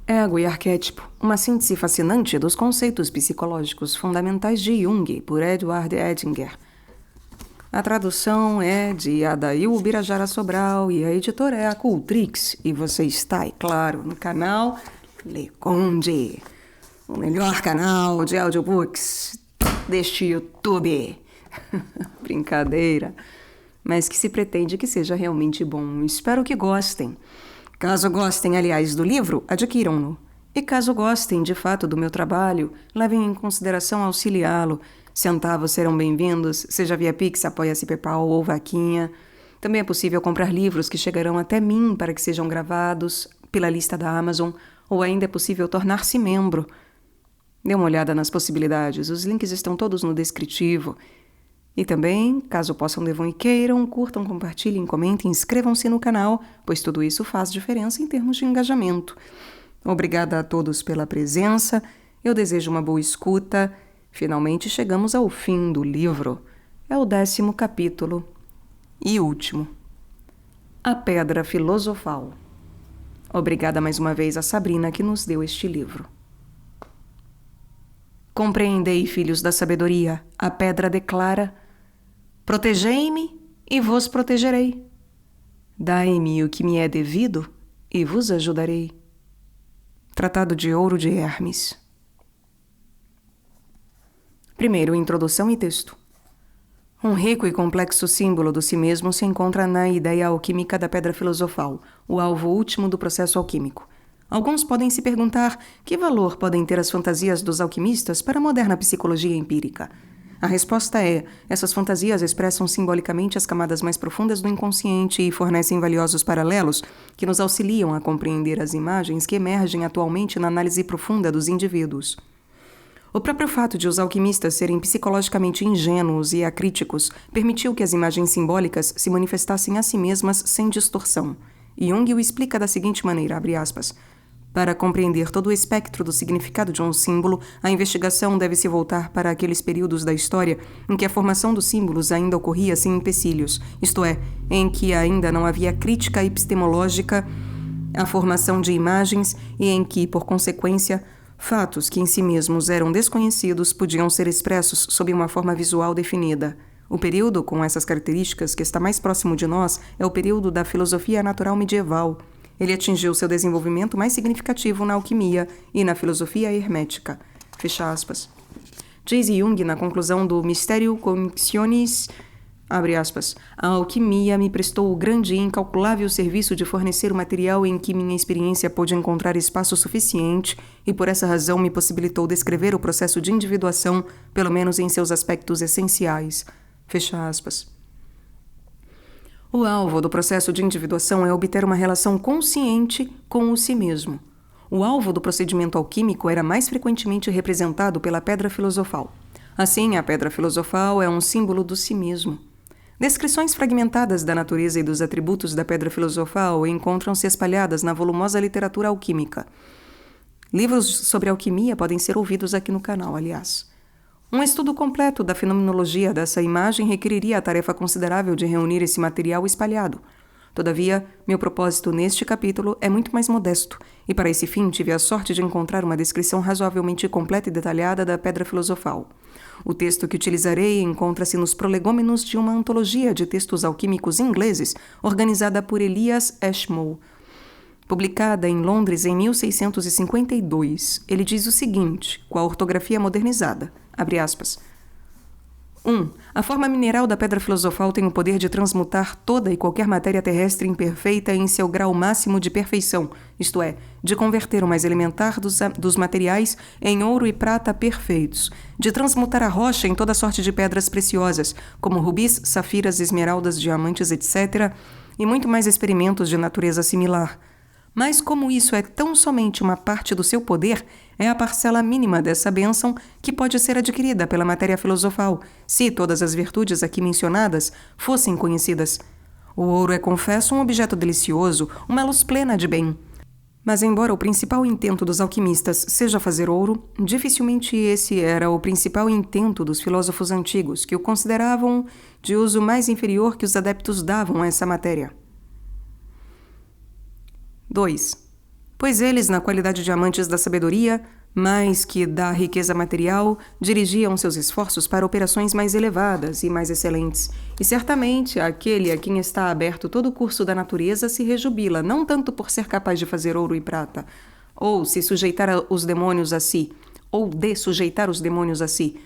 Ego e arquétipo, uma síntese fascinante dos conceitos psicológicos fundamentais de Jung, por Edward Edinger. A tradução é de Adail Birajara Sobral e a editora é a Cultrix. E você está, é claro, no canal Le Conde, o melhor canal de audiobooks deste YouTube. Brincadeira, mas que se pretende que seja realmente bom. Espero que gostem. Caso gostem, aliás, do livro, adquiram-no. E caso gostem, de fato, do meu trabalho, levem em consideração auxiliá-lo. Centavos serão bem-vindos, seja via Pix, Apoia-se, PayPal ou Vaquinha. Também é possível comprar livros que chegarão até mim para que sejam gravados pela lista da Amazon, ou ainda é possível tornar-se membro. Dê uma olhada nas possibilidades, os links estão todos no descritivo. E também, caso possam, devam e queiram, curtam, compartilhem, comentem, inscrevam-se no canal, pois tudo isso faz diferença em termos de engajamento. Obrigada a todos pela presença, eu desejo uma boa escuta. Finalmente chegamos ao fim do livro. É o 10º capítulo e último. A Pedra Filosofal. Obrigada mais uma vez a Sabrina que nos deu este livro. Compreendei, filhos da sabedoria, a pedra declara: protegei-me e vos protegerei. Dai-me o que me é devido e vos ajudarei. Tratado de Ouro de Hermes. Primeiro, introdução e texto. Um rico e complexo símbolo do si mesmo se encontra na ideia alquímica da pedra filosofal, o alvo último do processo alquímico. Alguns podem se perguntar que valor podem ter as fantasias dos alquimistas para a moderna psicologia empírica. A resposta é: essas fantasias expressam simbolicamente as camadas mais profundas do inconsciente e fornecem valiosos paralelos que nos auxiliam a compreender as imagens que emergem atualmente na análise profunda dos indivíduos. O próprio fato de os alquimistas serem psicologicamente ingênuos e acríticos permitiu que as imagens simbólicas se manifestassem a si mesmas sem distorção. Jung o explica da seguinte maneira, abre aspas: para compreender todo o espectro do significado de um símbolo, a investigação deve se voltar para aqueles períodos da história em que a formação dos símbolos ainda ocorria sem empecilhos, isto é, em que ainda não havia crítica epistemológica à formação de imagens e em que, por consequência, fatos que em si mesmos eram desconhecidos podiam ser expressos sob uma forma visual definida. O período com essas características que está mais próximo de nós é o período da filosofia natural medieval. Ele atingiu seu desenvolvimento mais significativo na alquimia e na filosofia hermética. Fecha aspas. Diz Jung na conclusão do Mysterium Convictionis, abre aspas: a alquimia me prestou o grande e incalculável serviço de fornecer o material em que minha experiência pôde encontrar espaço suficiente e por essa razão me possibilitou descrever o processo de individuação, pelo menos em seus aspectos essenciais. Fecha aspas. O alvo do processo de individuação é obter uma relação consciente com o si mesmo. O alvo do procedimento alquímico era mais frequentemente representado pela pedra filosofal. Assim, a pedra filosofal é um símbolo do si mesmo. Descrições fragmentadas da natureza e dos atributos da pedra filosofal encontram-se espalhadas na volumosa literatura alquímica. Livros sobre alquimia podem ser ouvidos aqui no canal, aliás. Um estudo completo da fenomenologia dessa imagem requeriria a tarefa considerável de reunir esse material espalhado. Todavia, meu propósito neste capítulo é muito mais modesto, e para esse fim tive a sorte de encontrar uma descrição razoavelmente completa e detalhada da pedra filosofal. O texto que utilizarei encontra-se nos prolegômenos de uma antologia de textos alquímicos ingleses organizada por Elias Ashmole. Publicada em Londres em 1652, ele diz o seguinte, com a ortografia modernizada, abre aspas, 1. A forma mineral da pedra filosofal tem o poder de transmutar toda e qualquer matéria terrestre imperfeita em seu grau máximo de perfeição, isto é, de converter o mais elementar dos materiais em ouro e prata perfeitos, de transmutar a rocha em toda sorte de pedras preciosas, como rubis, safiras, esmeraldas, diamantes, etc., e muito mais experimentos de natureza similar. Mas como isso é tão somente uma parte do seu poder, é a parcela mínima dessa bênção que pode ser adquirida pela matéria filosofal, se todas as virtudes aqui mencionadas fossem conhecidas. O ouro é, confesso, um objeto delicioso, uma luz plena de bem. Mas embora o principal intento dos alquimistas seja fazer ouro, dificilmente esse era o principal intento dos filósofos antigos, que o consideravam de uso mais inferior que os adeptos davam a essa matéria. 2. Pois eles, na qualidade de amantes da sabedoria, mais que da riqueza material, dirigiam seus esforços para operações mais elevadas e mais excelentes. E certamente aquele a quem está aberto todo o curso da natureza se rejubila, não tanto por ser capaz de fazer ouro e prata, ou se sujeitar os demônios a si, ou de sujeitar os demônios a si,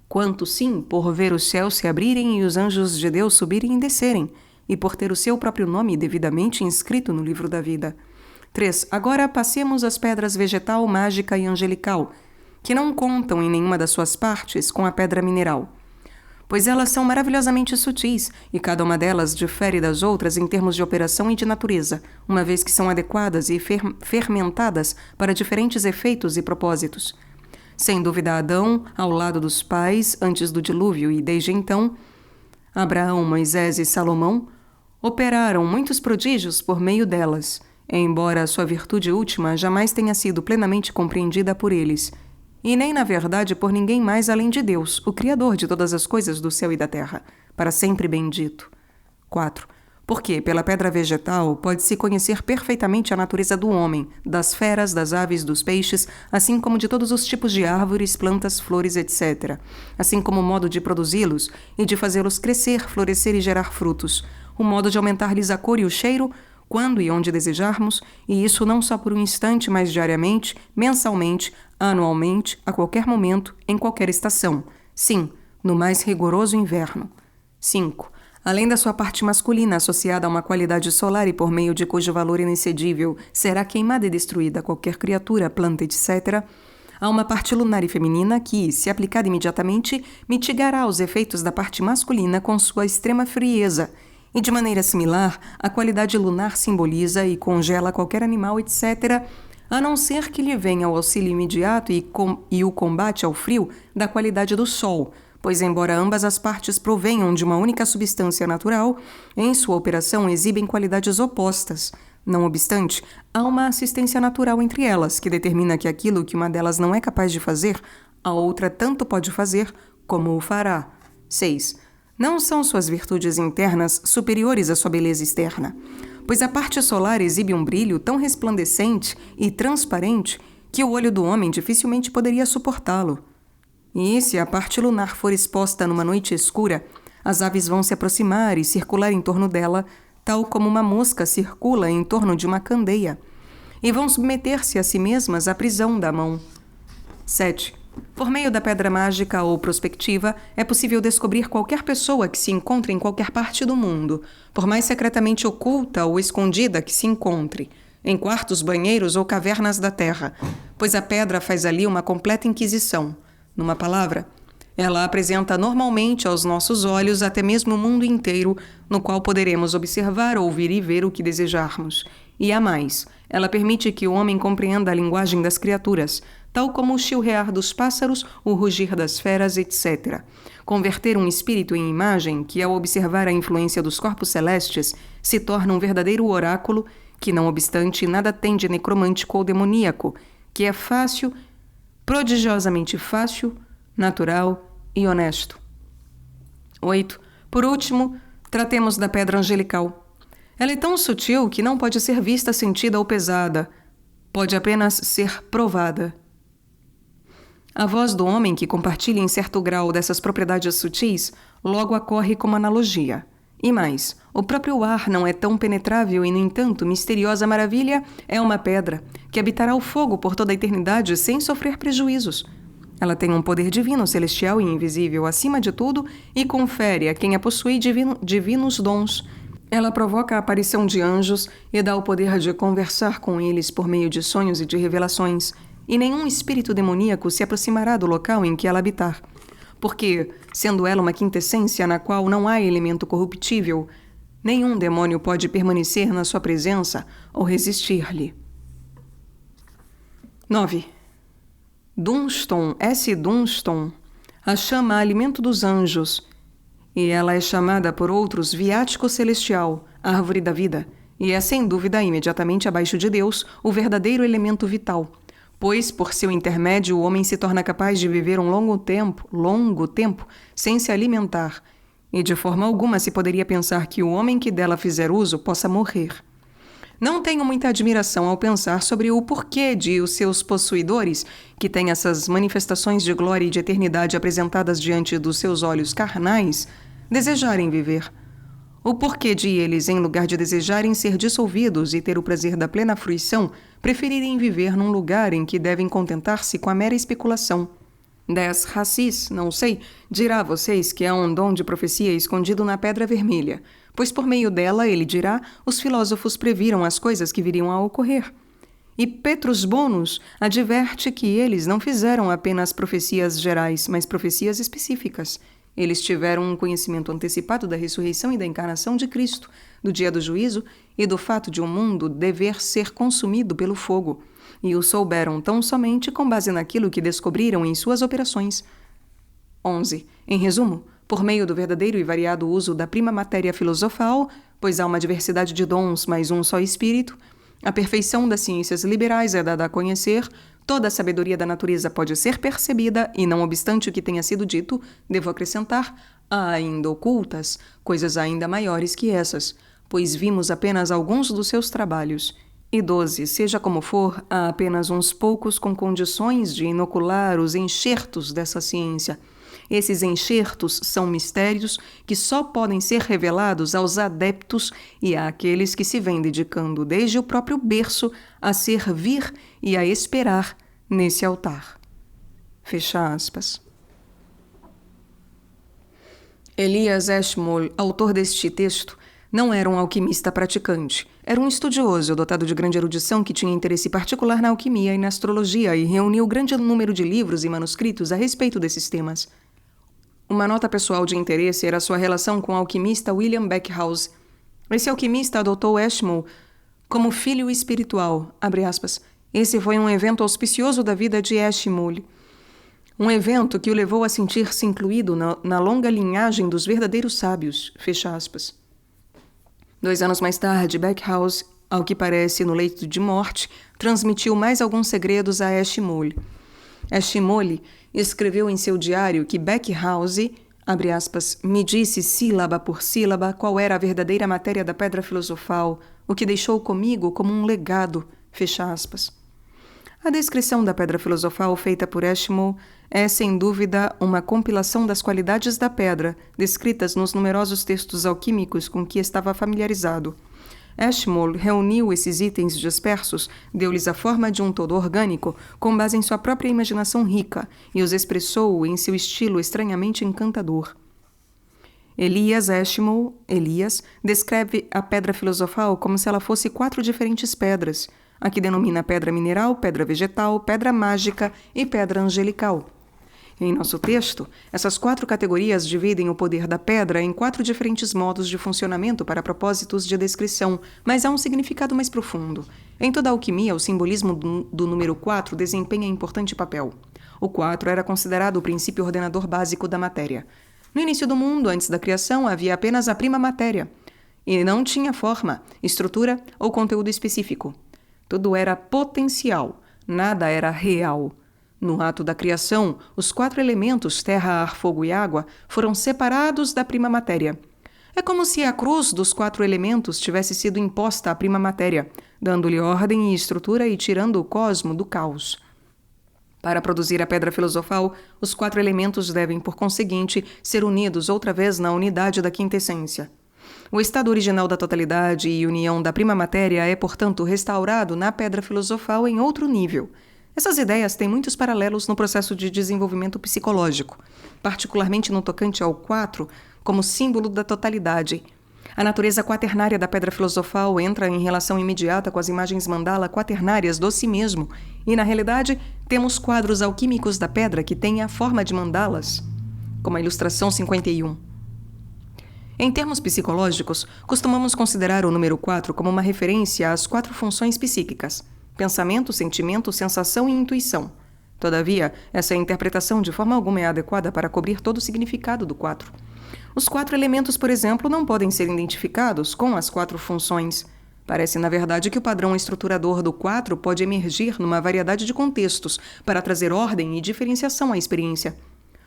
quanto sim por ver os céus se abrirem e os anjos de Deus subirem e descerem, e por ter o seu próprio nome devidamente inscrito no livro da vida. 3. Agora passemos às pedras vegetal, mágica e angelical, que não contam em nenhuma das suas partes com a pedra mineral, pois elas são maravilhosamente sutis e cada uma delas difere das outras em termos de operação e de natureza, uma vez que são adequadas e fermentadas para diferentes efeitos e propósitos. Sem dúvida, Adão, ao lado dos pais, antes do dilúvio e desde então, Abraão, Moisés e Salomão operaram muitos prodígios por meio delas, embora sua virtude última jamais tenha sido plenamente compreendida por eles, e nem, na verdade, por ninguém mais além de Deus, o Criador de todas as coisas do céu e da terra, para sempre bendito. 4. Porque, pela pedra vegetal, pode-se conhecer perfeitamente a natureza do homem, das feras, das aves, dos peixes, assim como de todos os tipos de árvores, plantas, flores, etc., assim como o modo de produzi-los e de fazê-los crescer, florescer e gerar frutos, o modo de aumentar-lhes a cor e o cheiro, quando e onde desejarmos, e isso não só por um instante, mas diariamente, mensalmente, anualmente, a qualquer momento, em qualquer estação. Sim, no mais rigoroso inverno. 5. Além da sua parte masculina associada a uma qualidade solar e por meio de cujo valor inexcedível será queimada e destruída qualquer criatura, planta, etc., há uma parte lunar e feminina que, se aplicada imediatamente, mitigará os efeitos da parte masculina com sua extrema frieza. E de maneira similar, a qualidade lunar simboliza e congela qualquer animal, etc., a não ser que lhe venha o auxílio imediato e o combate ao frio da qualidade do sol, pois embora ambas as partes provenham de uma única substância natural, em sua operação exibem qualidades opostas. Não obstante, há uma assistência natural entre elas, que determina que aquilo que uma delas não é capaz de fazer, a outra tanto pode fazer como o fará. 6. Não são suas virtudes internas superiores à sua beleza externa, pois a parte solar exibe um brilho tão resplandecente e transparente que o olho do homem dificilmente poderia suportá-lo. E se a parte lunar for exposta numa noite escura, as aves vão se aproximar e circular em torno dela, tal como uma mosca circula em torno de uma candeia, e vão submeter-se a si mesmas à prisão da mão. 7. Por meio da pedra mágica ou prospectiva, é possível descobrir qualquer pessoa que se encontre em qualquer parte do mundo, por mais secretamente oculta ou escondida que se encontre, em quartos, banheiros ou cavernas da terra, pois a pedra faz ali uma completa inquisição. Numa palavra, ela apresenta normalmente aos nossos olhos até mesmo o mundo inteiro, no qual poderemos observar, ouvir e ver o que desejarmos. E há mais, ela permite que o homem compreenda a linguagem das criaturas, tal como o chilrear dos pássaros, o rugir das feras, etc. Converter um espírito em imagem que, ao observar a influência dos corpos celestes, se torna um verdadeiro oráculo que, não obstante, nada tem de necromântico ou demoníaco, que é fácil, prodigiosamente fácil, natural e honesto. 8. Por último, tratemos da pedra angelical. Ela é tão sutil que não pode ser vista, sentida ou pesada. Pode apenas ser provada. A voz do homem que compartilha em certo grau dessas propriedades sutis logo ocorre como analogia. E mais, o próprio ar não é tão penetrável e, no entanto, misteriosa maravilha é uma pedra que habitará o fogo por toda a eternidade sem sofrer prejuízos. Ela tem um poder divino, celestial e invisível acima de tudo e confere a quem a possui divinos dons. Ela provoca a aparição de anjos e dá o poder de conversar com eles por meio de sonhos e de revelações, e nenhum espírito demoníaco se aproximará do local em que ela habitar. Porque, sendo ela uma quintessência na qual não há elemento corruptível, nenhum demônio pode permanecer na sua presença ou resistir-lhe. 9. Dunston, S. Dunston, a chama alimento dos anjos, e ela é chamada por outros viático celestial, árvore da vida, e é sem dúvida imediatamente abaixo de Deus o verdadeiro elemento vital, pois por seu intermédio o homem se torna capaz de viver um longo tempo, sem se alimentar, e de forma alguma se poderia pensar que o homem que dela fizer uso possa morrer. Não tenho muita admiração ao pensar sobre o porquê de os seus possuidores, que têm essas manifestações de glória e de eternidade apresentadas diante dos seus olhos carnais, desejarem viver. O porquê de eles, em lugar de desejarem ser dissolvidos e ter o prazer da plena fruição, preferirem viver num lugar em que devem contentar-se com a mera especulação. 10 Racis, não sei, dirá a vocês que há um dom de profecia escondido na pedra vermelha, pois por meio dela, ele dirá, os filósofos previram as coisas que viriam a ocorrer. E Petrus Bonus adverte que eles não fizeram apenas profecias gerais, mas profecias específicas. Eles tiveram um conhecimento antecipado da ressurreição e da encarnação de Cristo, do dia do juízo e do fato de o mundo dever ser consumido pelo fogo, e o souberam tão somente com base naquilo que descobriram em suas operações. 11. Em resumo, por meio do verdadeiro e variado uso da prima matéria filosofal, pois há uma diversidade de dons, mas um só espírito, a perfeição das ciências liberais é dada a conhecer, toda a sabedoria da natureza pode ser percebida e, não obstante o que tenha sido dito, devo acrescentar, há ainda ocultas, coisas ainda maiores que essas, pois vimos apenas alguns dos seus trabalhos. E 12, seja como for, há apenas uns poucos com condições de inocular os enxertos dessa ciência. Esses enxertos são mistérios que só podem ser revelados aos adeptos e àqueles que se vêm dedicando desde o próprio berço a servir e a esperar nesse altar. Fecha aspas. Elias Ashmole, autor deste texto, não era um alquimista praticante. Era um estudioso dotado de grande erudição que tinha interesse particular na alquimia e na astrologia e reuniu grande número de livros e manuscritos a respeito desses temas. Uma nota pessoal de interesse era sua relação com o alquimista William Backhouse. Esse alquimista adotou Ashmole como filho espiritual, abre aspas. Esse foi um evento auspicioso da vida de Ashmole. Um evento que o levou a sentir-se incluído na longa linhagem dos verdadeiros sábios, fecha aspas. 2 anos mais tarde, Backhouse, ao que parece no leito de morte, transmitiu mais alguns segredos a Ashmole. Ashmole escreveu em seu diário que Backhouse, abre aspas, me disse sílaba por sílaba qual era a verdadeira matéria da pedra filosofal, o que deixou comigo como um legado, fecha aspas. A descrição da pedra filosofal feita por Ashmole é, sem dúvida, uma compilação das qualidades da pedra, descritas nos numerosos textos alquímicos com que estava familiarizado. Ashmole reuniu esses itens dispersos, deu-lhes a forma de um todo orgânico, com base em sua própria imaginação rica, e os expressou em seu estilo estranhamente encantador. Elias Ashmole, descreve a pedra filosofal como se ela fosse 4 diferentes pedras, a que denomina pedra mineral, pedra vegetal, pedra mágica e pedra angelical. Em nosso texto, essas 4 categorias dividem o poder da pedra em 4 diferentes modos de funcionamento para propósitos de descrição, mas há um significado mais profundo. Em toda a alquimia, o simbolismo do número 4 desempenha importante papel. O 4 era considerado o princípio ordenador básico da matéria. No início do mundo, antes da criação, havia apenas a prima matéria, e não tinha forma, estrutura ou conteúdo específico. Tudo era potencial, nada era real. No ato da criação, os 4 elementos, terra, ar, fogo e água, foram separados da prima matéria. É como se a cruz dos 4 elementos tivesse sido imposta à prima matéria, dando-lhe ordem e estrutura e tirando o cosmo do caos. Para produzir a pedra filosofal, os 4 elementos devem, por conseguinte, ser unidos outra vez na unidade da quintessência. O estado original da totalidade e união da prima matéria é, portanto, restaurado na pedra filosofal em outro nível. Essas ideias têm muitos paralelos no processo de desenvolvimento psicológico, particularmente no tocante ao 4 como símbolo da totalidade. A natureza quaternária da pedra filosofal entra em relação imediata com as imagens mandala quaternárias do si mesmo, e, na realidade, temos quadros alquímicos da pedra que têm a forma de mandalas, como a ilustração 51. Em termos psicológicos, costumamos considerar o número 4 como uma referência às 4 funções psíquicas: pensamento, sentimento, sensação e intuição. Todavia, essa interpretação de forma alguma é adequada para cobrir todo o significado do 4. Os 4 elementos, por exemplo, não podem ser identificados com as 4 funções. Parece, na verdade, que o padrão estruturador do 4 pode emergir numa variedade de contextos para trazer ordem e diferenciação à experiência.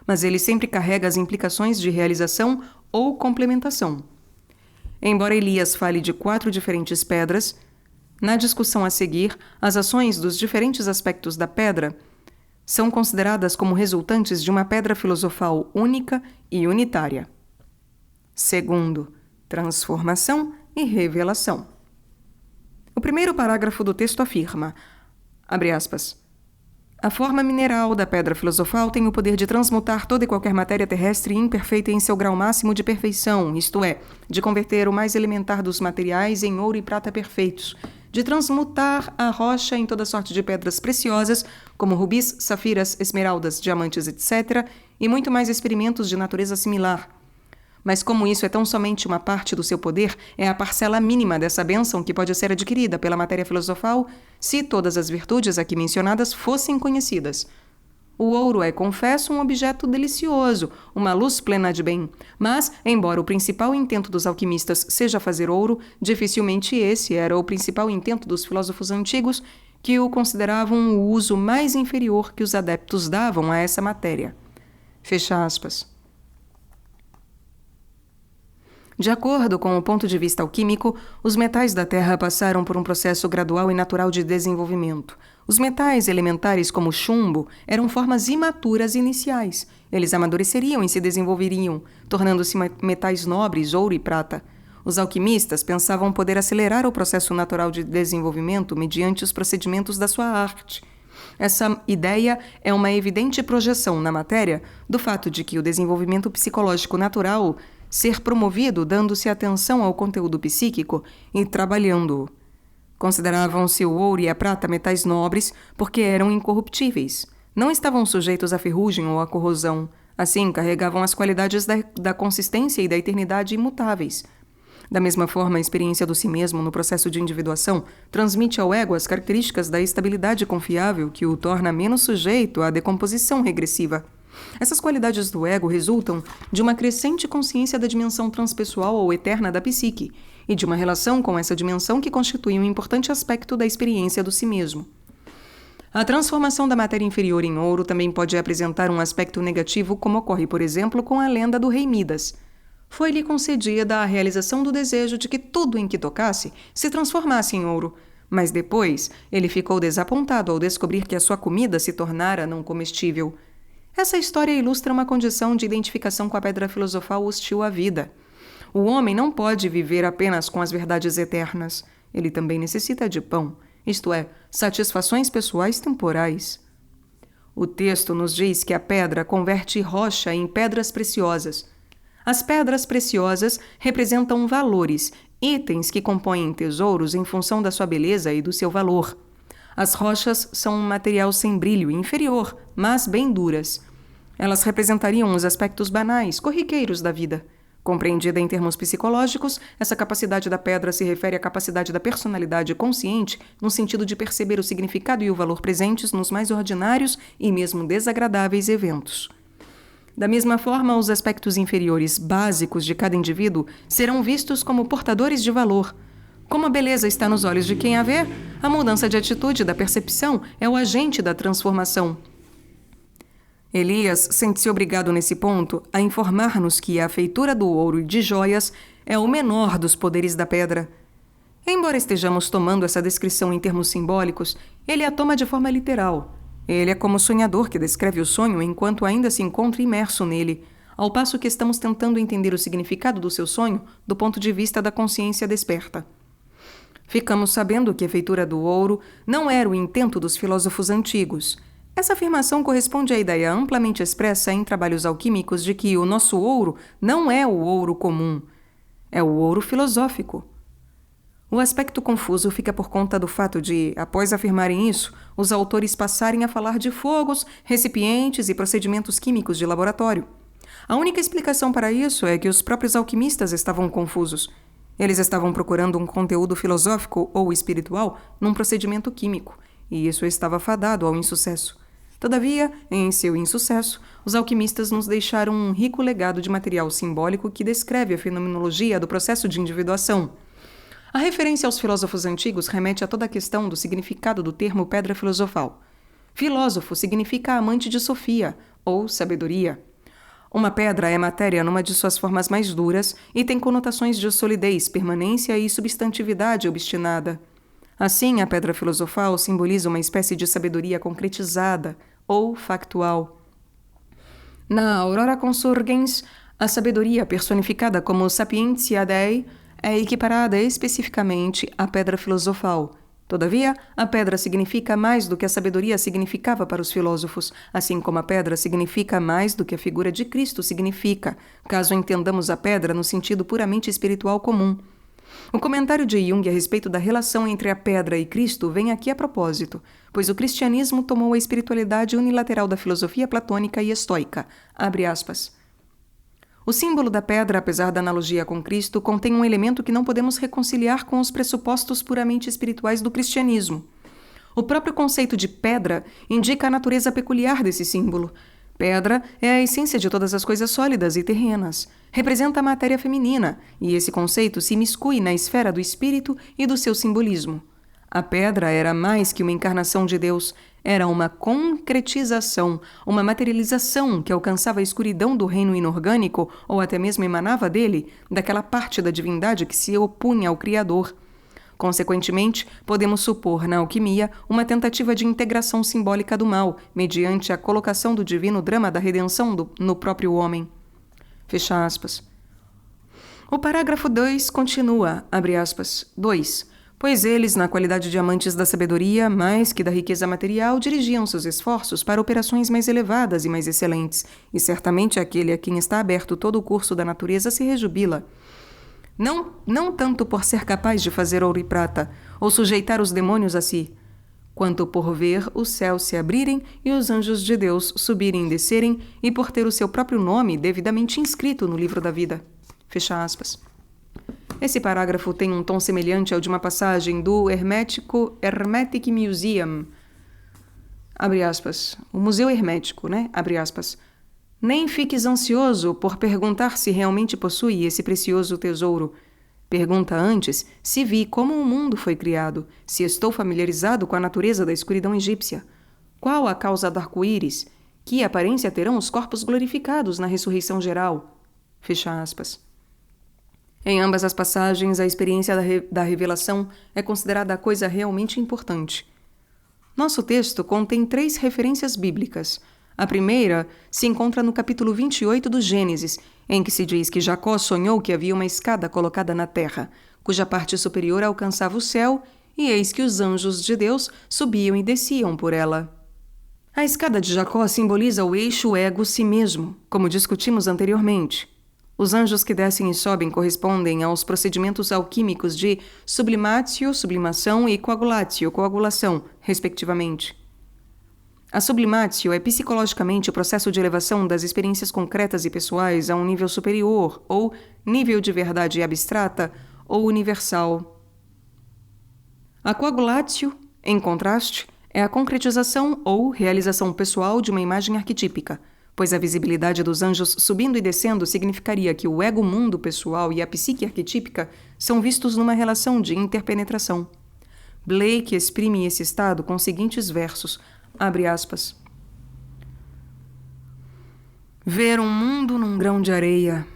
Mas ele sempre carrega as implicações de realização ou complementação. Embora Elias fale de 4 diferentes pedras, na discussão a seguir, as ações dos diferentes aspectos da pedra são consideradas como resultantes de uma pedra filosofal única e unitária. Segundo, transformação e revelação. O primeiro parágrafo do texto afirma, abre aspas, a forma mineral da pedra filosofal tem o poder de transmutar toda e qualquer matéria terrestre imperfeita em seu grau máximo de perfeição, isto é, de converter o mais elementar dos materiais em ouro e prata perfeitos, de transmutar a rocha em toda sorte de pedras preciosas, como rubis, safiras, esmeraldas, diamantes, etc., e muito mais experimentos de natureza similar. Mas como isso é tão somente uma parte do seu poder, é a parcela mínima dessa bênção que pode ser adquirida pela matéria filosofal se todas as virtudes aqui mencionadas fossem conhecidas. O ouro é, confesso, um objeto delicioso, uma luz plena de bem. Mas, embora o principal intento dos alquimistas seja fazer ouro, dificilmente esse era o principal intento dos filósofos antigos, que o consideravam o uso mais inferior que os adeptos davam a essa matéria. Fecha aspas. De acordo com o ponto de vista alquímico, os metais da Terra passaram por um processo gradual e natural de desenvolvimento. Os metais elementares, como o chumbo, eram formas imaturas iniciais. Eles amadureceriam e se desenvolveriam, tornando-se metais nobres, ouro e prata. Os alquimistas pensavam poder acelerar o processo natural de desenvolvimento mediante os procedimentos da sua arte. Essa ideia é uma evidente projeção na matéria do fato de que o desenvolvimento psicológico natural ser promovido dando-se atenção ao conteúdo psíquico e trabalhando-o. Consideravam-se o ouro e a prata metais nobres porque eram incorruptíveis. Não estavam sujeitos à ferrugem ou à corrosão. Assim, carregavam as qualidades da consistência e da eternidade imutáveis. Da mesma forma, a experiência do si mesmo no processo de individuação transmite ao ego as características da estabilidade confiável que o torna menos sujeito à decomposição regressiva. Essas qualidades do ego resultam de uma crescente consciência da dimensão transpessoal ou eterna da psique e de uma relação com essa dimensão que constitui um importante aspecto da experiência do si mesmo. A transformação da matéria inferior em ouro também pode apresentar um aspecto negativo, como ocorre, por exemplo, com a lenda do rei Midas. Foi-lhe concedida a realização do desejo de que tudo em que tocasse se transformasse em ouro, mas depois ele ficou desapontado ao descobrir que a sua comida se tornara não comestível. Essa história ilustra uma condição de identificação com a pedra filosofal hostil à vida. O homem não pode viver apenas com as verdades eternas. Ele também necessita de pão, isto é, satisfações pessoais temporais. O texto nos diz que a pedra converte rocha em pedras preciosas. As pedras preciosas representam valores, itens que compõem tesouros em função da sua beleza e do seu valor. As rochas são um material sem brilho, inferior, mas bem duras. Elas representariam os aspectos banais, corriqueiros da vida. Compreendida em termos psicológicos, essa capacidade da pedra se refere à capacidade da personalidade consciente no sentido de perceber o significado e o valor presentes nos mais ordinários e mesmo desagradáveis eventos. Da mesma forma, os aspectos inferiores básicos de cada indivíduo serão vistos como portadores de valor. Como a beleza está nos olhos de quem a vê, a mudança de atitude da percepção é o agente da transformação. Elias sente-se obrigado nesse ponto a informar-nos que a feitura do ouro e de joias é o menor dos poderes da pedra. Embora estejamos tomando essa descrição em termos simbólicos, ele a toma de forma literal. Ele é como o sonhador que descreve o sonho enquanto ainda se encontra imerso nele, ao passo que estamos tentando entender o significado do seu sonho do ponto de vista da consciência desperta. Ficamos sabendo que a feitura do ouro não era o intento dos filósofos antigos. Essa afirmação corresponde à ideia amplamente expressa em trabalhos alquímicos de que o nosso ouro não é o ouro comum, é o ouro filosófico. O aspecto confuso fica por conta do fato de, após afirmarem isso, os autores passarem a falar de fogos, recipientes e procedimentos químicos de laboratório. A única explicação para isso é que os próprios alquimistas estavam confusos. Eles estavam procurando um conteúdo filosófico ou espiritual num procedimento químico, e isso estava fadado ao insucesso. Todavia, em seu insucesso, os alquimistas nos deixaram um rico legado de material simbólico que descreve a fenomenologia do processo de individuação. A referência aos filósofos antigos remete a toda a questão do significado do termo pedra filosofal. Filósofo significa amante de sofia, ou sabedoria. Uma pedra é matéria numa de suas formas mais duras e tem conotações de solidez, permanência e substantividade obstinada. Assim, a pedra filosofal simboliza uma espécie de sabedoria concretizada ou factual. Na Aurora Consurgens, a sabedoria personificada como Sapientia Dei é equiparada especificamente à pedra filosofal. Todavia, a pedra significa mais do que a sabedoria significava para os filósofos, assim como a pedra significa mais do que a figura de Cristo significa, caso entendamos a pedra no sentido puramente espiritual comum. O comentário de Jung a respeito da relação entre a pedra e Cristo vem aqui a propósito, pois o cristianismo tomou a espiritualidade unilateral da filosofia platônica e estoica. Abre aspas. O símbolo da pedra, apesar da analogia com Cristo, contém um elemento que não podemos reconciliar com os pressupostos puramente espirituais do cristianismo. O próprio conceito de pedra indica a natureza peculiar desse símbolo. Pedra é a essência de todas as coisas sólidas e terrenas. Representa a matéria feminina, e esse conceito se imiscui na esfera do espírito e do seu simbolismo. A pedra era mais que uma encarnação de Deus, era uma concretização, uma materialização que alcançava a escuridão do reino inorgânico ou até mesmo emanava dele, daquela parte da divindade que se opunha ao Criador. Consequentemente, podemos supor na alquimia uma tentativa de integração simbólica do mal, mediante a colocação do divino drama da redenção no próprio homem. Fecha aspas. O parágrafo 2 continua, abre aspas, 2. Pois eles, na qualidade de amantes da sabedoria, mais que da riqueza material, dirigiam seus esforços para operações mais elevadas e mais excelentes, e certamente aquele a quem está aberto todo o curso da natureza se rejubila. Não tanto por ser capaz de fazer ouro e prata, ou sujeitar os demônios a si, quanto por ver os céus se abrirem e os anjos de Deus subirem e descerem, e por ter o seu próprio nome devidamente inscrito no livro da vida. Fecha aspas. Esse parágrafo tem um tom semelhante ao de uma passagem do Hermetic Museum. Abre aspas. O Museu Hermético, né? Abre aspas. Nem fiques ansioso por perguntar se realmente possui esse precioso tesouro. Pergunta antes se vi como o mundo foi criado, se estou familiarizado com a natureza da escuridão egípcia. Qual a causa do arco-íris? Que aparência terão os corpos glorificados na ressurreição geral? Fecha aspas. Em ambas as passagens, a experiência da revelação é considerada a coisa realmente importante. Nosso texto contém 3 referências bíblicas. A primeira se encontra no capítulo 28 do Gênesis, em que se diz que Jacó sonhou que havia uma escada colocada na terra, cuja parte superior alcançava o céu, e eis que os anjos de Deus subiam e desciam por ela. A escada de Jacó simboliza o eixo ego-si mesmo, como discutimos anteriormente. Os anjos que descem e sobem correspondem aos procedimentos alquímicos de sublimatio, sublimação, e coagulatio, coagulação, respectivamente. A sublimatio é psicologicamente o processo de elevação das experiências concretas e pessoais a um nível superior, ou nível de verdade abstrata ou universal. A coagulatio, em contraste, é a concretização ou realização pessoal de uma imagem arquetípica, pois a visibilidade dos anjos subindo e descendo significaria que o ego-mundo pessoal e a psique arquetípica são vistos numa relação de interpenetração. Blake exprime esse estado com os seguintes versos, abre aspas. Ver um mundo num grão de areia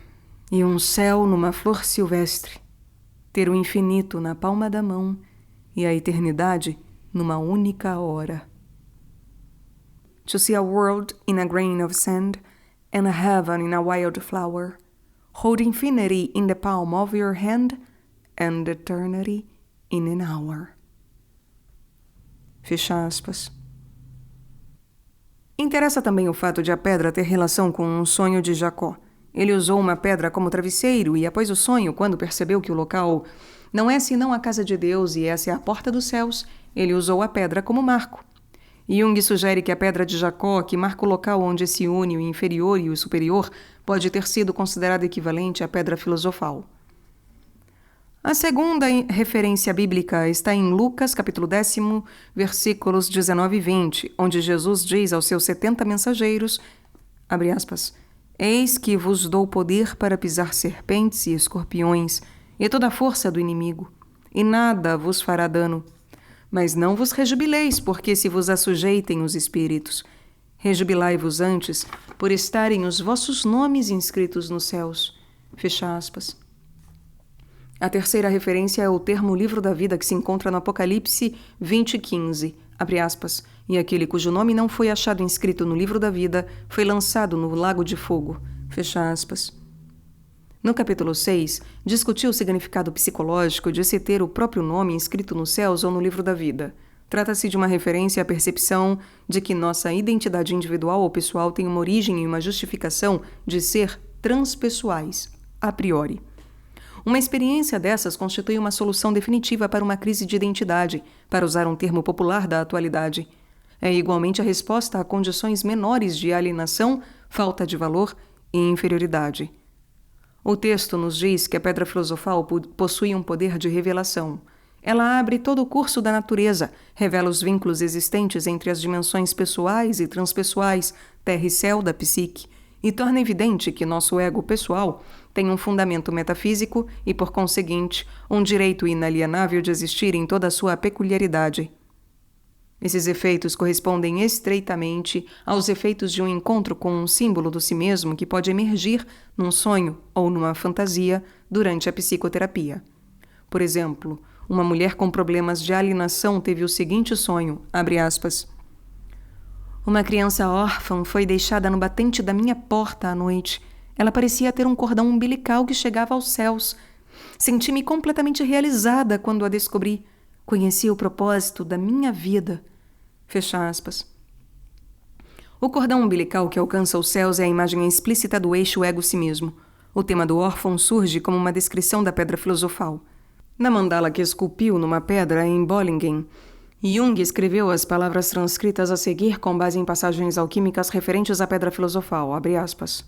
e um céu numa flor silvestre, ter o infinito na palma da mão e a eternidade numa única hora. To see a world in a grain of sand and a heaven in a wild flower, hold infinity in the palm of your hand and eternity in an hour. Fecha aspas. Interessa também o fato de a pedra ter relação com um sonho de Jacó. Ele usou uma pedra como travesseiro e, após o sonho, quando percebeu que o local não é senão a casa de Deus e essa é a porta dos céus, ele usou a pedra como marco. Jung sugere que a pedra de Jacó, que marca o local onde se une o inferior e o superior, pode ter sido considerada equivalente à pedra filosofal. A segunda referência bíblica está em Lucas, capítulo 10, versículos 19 e 20, onde Jesus diz aos seus 70 mensageiros, abre aspas, eis que vos dou poder para pisar serpentes e escorpiões e toda a força do inimigo, e nada vos fará dano. Mas não vos rejubileis, porque se vos assujeitem os espíritos. Rejubilai-vos antes, por estarem os vossos nomes inscritos nos céus. Fecha aspas. A terceira referência é o termo livro da vida que se encontra no Apocalipse 20:15, abre aspas, e aquele cujo nome não foi achado inscrito no livro da vida foi lançado no lago de fogo, fecha aspas. No capítulo 6, discutiu o significado psicológico de se ter o próprio nome inscrito nos céus ou no livro da vida. Trata-se de uma referência à percepção de que nossa identidade individual ou pessoal tem uma origem e uma justificação de ser transpessoais, a priori. Uma experiência dessas constitui uma solução definitiva para uma crise de identidade, para usar um termo popular da atualidade. É igualmente a resposta a condições menores de alienação, falta de valor e inferioridade. O texto nos diz que a pedra filosofal possui um poder de revelação. Ela abre todo o curso da natureza, revela os vínculos existentes entre as dimensões pessoais e transpessoais, terra e céu da psique, e torna evidente que nosso ego pessoal tem um fundamento metafísico e, por conseguinte, um direito inalienável de existir em toda a sua peculiaridade. Esses efeitos correspondem estreitamente aos efeitos de um encontro com um símbolo do si mesmo que pode emergir num sonho ou numa fantasia durante a psicoterapia. Por exemplo, uma mulher com problemas de alienação teve o seguinte sonho, abre aspas, uma criança órfã foi deixada no batente da minha porta à noite. Ela parecia ter um cordão umbilical que chegava aos céus. Senti-me completamente realizada quando a descobri. Conheci o propósito da minha vida. Fecha aspas. O cordão umbilical que alcança os céus é a imagem explícita do eixo ego-si mesmo. O tema do órfão surge como uma descrição da pedra filosofal. Na mandala que esculpiu numa pedra em Bollingen, Jung escreveu as palavras transcritas a seguir com base em passagens alquímicas referentes à pedra filosofal, abre aspas.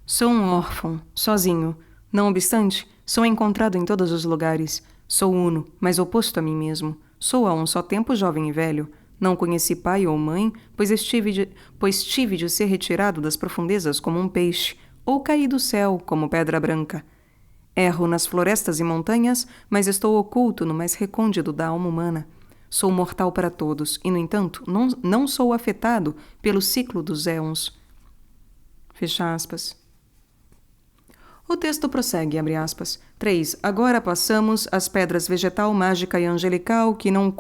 Sou um órfão, sozinho. Não obstante, sou encontrado em todos os lugares. Sou uno, mas oposto a mim mesmo. Sou a um só tempo jovem e velho. Não conheci pai ou mãe, pois tive de ser retirado das profundezas como um peixe, ou caí do céu como pedra branca. Erro nas florestas e montanhas, mas estou oculto no mais recôndito da alma humana. Sou mortal para todos, e, no entanto, não sou afetado pelo ciclo dos éons. Fecha aspas. O texto prossegue, abre aspas. 3. Agora passamos às pedras vegetal, mágica e angelical que não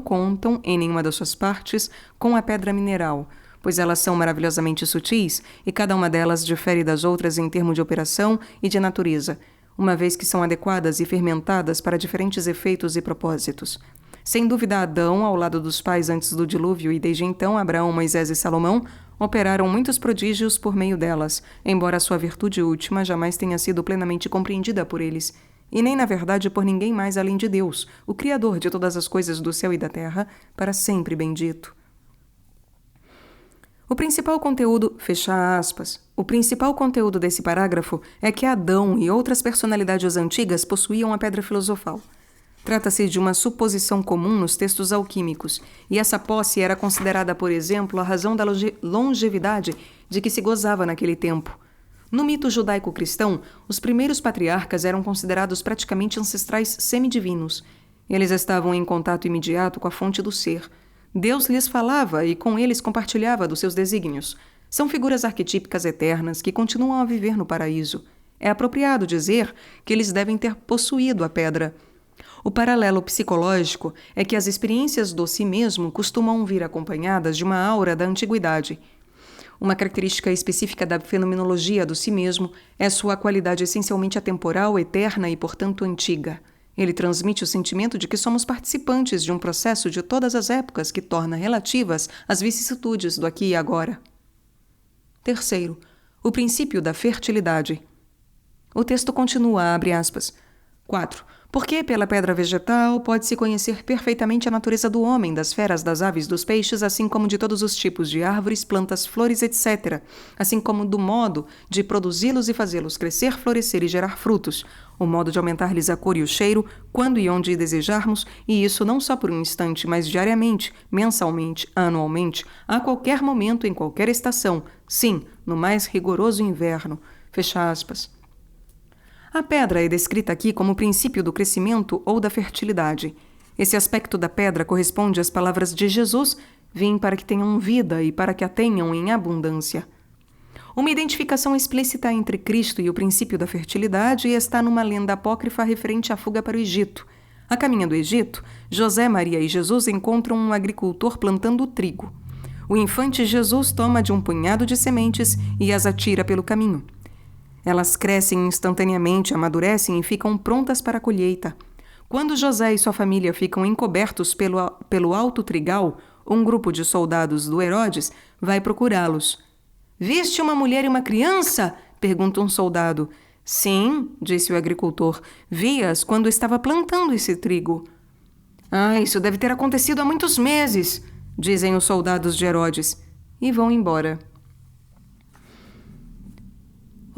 contam, em nenhuma das suas partes, com a pedra mineral, pois elas são maravilhosamente sutis e cada uma delas difere das outras em termos de operação e de natureza, uma vez que são adequadas e fermentadas para diferentes efeitos e propósitos. Sem dúvida, Adão, ao lado dos pais antes do dilúvio, e desde então Abraão, Moisés e Salomão, operaram muitos prodígios por meio delas, embora sua virtude última jamais tenha sido plenamente compreendida por eles. e nem, na verdade, por ninguém mais além de Deus, o Criador de todas as coisas do céu e da terra, para sempre bendito. O principal conteúdo, fecha aspas, o principal conteúdo desse parágrafo é que Adão e outras personalidades antigas possuíam a pedra filosofal. Trata-se de uma suposição comum nos textos alquímicos, e essa posse era considerada, por exemplo, a razão da longevidade de que se gozava naquele tempo. No mito judaico-cristão, os primeiros patriarcas eram considerados praticamente ancestrais semidivinos. Eles estavam em contato imediato com a fonte do ser. Deus lhes falava e com eles compartilhava dos seus desígnios. São figuras arquetípicas eternas que continuam a viver no paraíso. É apropriado dizer que eles devem ter possuído a pedra. O paralelo psicológico é que as experiências do si mesmo costumam vir acompanhadas de uma aura da antiguidade. Uma característica específica da fenomenologia do si mesmo é sua qualidade essencialmente atemporal, eterna e, portanto, antiga. Ele transmite o sentimento de que somos participantes de um processo de todas as épocas que torna relativas as vicissitudes do aqui e agora. Terceiro, o princípio da fertilidade. O texto continua, abre aspas. 4. Porque pela pedra vegetal pode-se conhecer perfeitamente a natureza do homem, das feras, das aves, dos peixes, assim como de todos os tipos de árvores, plantas, flores, etc., assim como do modo de produzi-los e fazê-los crescer, florescer e gerar frutos, o modo de aumentar-lhes a cor e o cheiro, quando e onde desejarmos, e isso não só por um instante, mas diariamente, mensalmente, anualmente, a qualquer momento, em qualquer estação, sim, no mais rigoroso inverno. Fecha aspas. A pedra é descrita aqui como o princípio do crescimento ou da fertilidade. Esse aspecto da pedra corresponde às palavras de Jesus: vim para que tenham vida e para que a tenham em abundância. Uma identificação explícita entre Cristo e o princípio da fertilidade está numa lenda apócrifa referente à fuga para o Egito. A caminho do Egito, José, Maria e Jesus encontram um agricultor plantando trigo. O infante Jesus toma de um punhado de sementes e as atira pelo caminho. Elas crescem instantaneamente, amadurecem e ficam prontas para a colheita. Quando José e sua família ficam encobertos pelo alto trigal, um grupo de soldados do Herodes vai procurá-los. «Viste uma mulher e uma criança?» pergunta um soldado. «Sim», disse o agricultor, «vi-as quando estava plantando esse trigo». «Ah, isso deve ter acontecido há muitos meses», dizem os soldados de Herodes, e vão embora.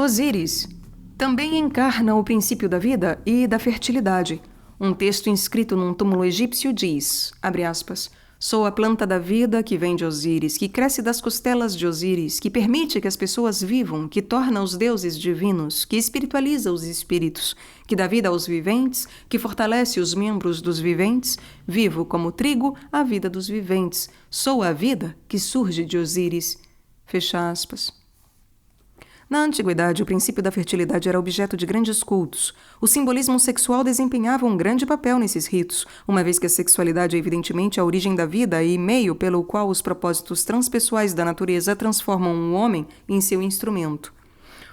Osíris também encarna o princípio da vida e da fertilidade. Um texto inscrito num túmulo egípcio diz, abre aspas, sou a planta da vida que vem de Osíris, que cresce das costelas de Osíris, que permite que as pessoas vivam, que torna os deuses divinos, que espiritualiza os espíritos, que dá vida aos viventes, que fortalece os membros dos viventes, vivo como trigo a vida dos viventes. Sou a vida que surge de Osíris. Fecha aspas. Na antiguidade, o princípio da fertilidade era objeto de grandes cultos. O simbolismo sexual desempenhava um grande papel nesses ritos, uma vez que a sexualidade é evidentemente a origem da vida e meio pelo qual os propósitos transpessoais da natureza transformam um homem em seu instrumento.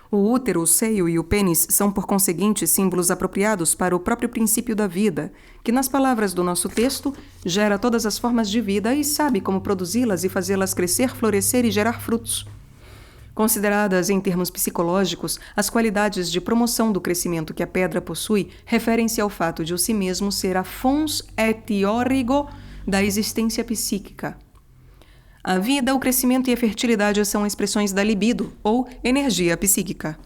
O útero, o seio e o pênis são, por conseguinte, símbolos apropriados para o próprio princípio da vida, que, nas palavras do nosso texto, gera todas as formas de vida e sabe como produzi-las e fazê-las crescer, florescer e gerar frutos. Consideradas em termos psicológicos, as qualidades de promoção do crescimento que a pedra possui referem-se ao fato de o si mesmo ser a fons et origo da existência psíquica. A vida, o crescimento e a fertilidade são expressões da libido, ou energia psíquica.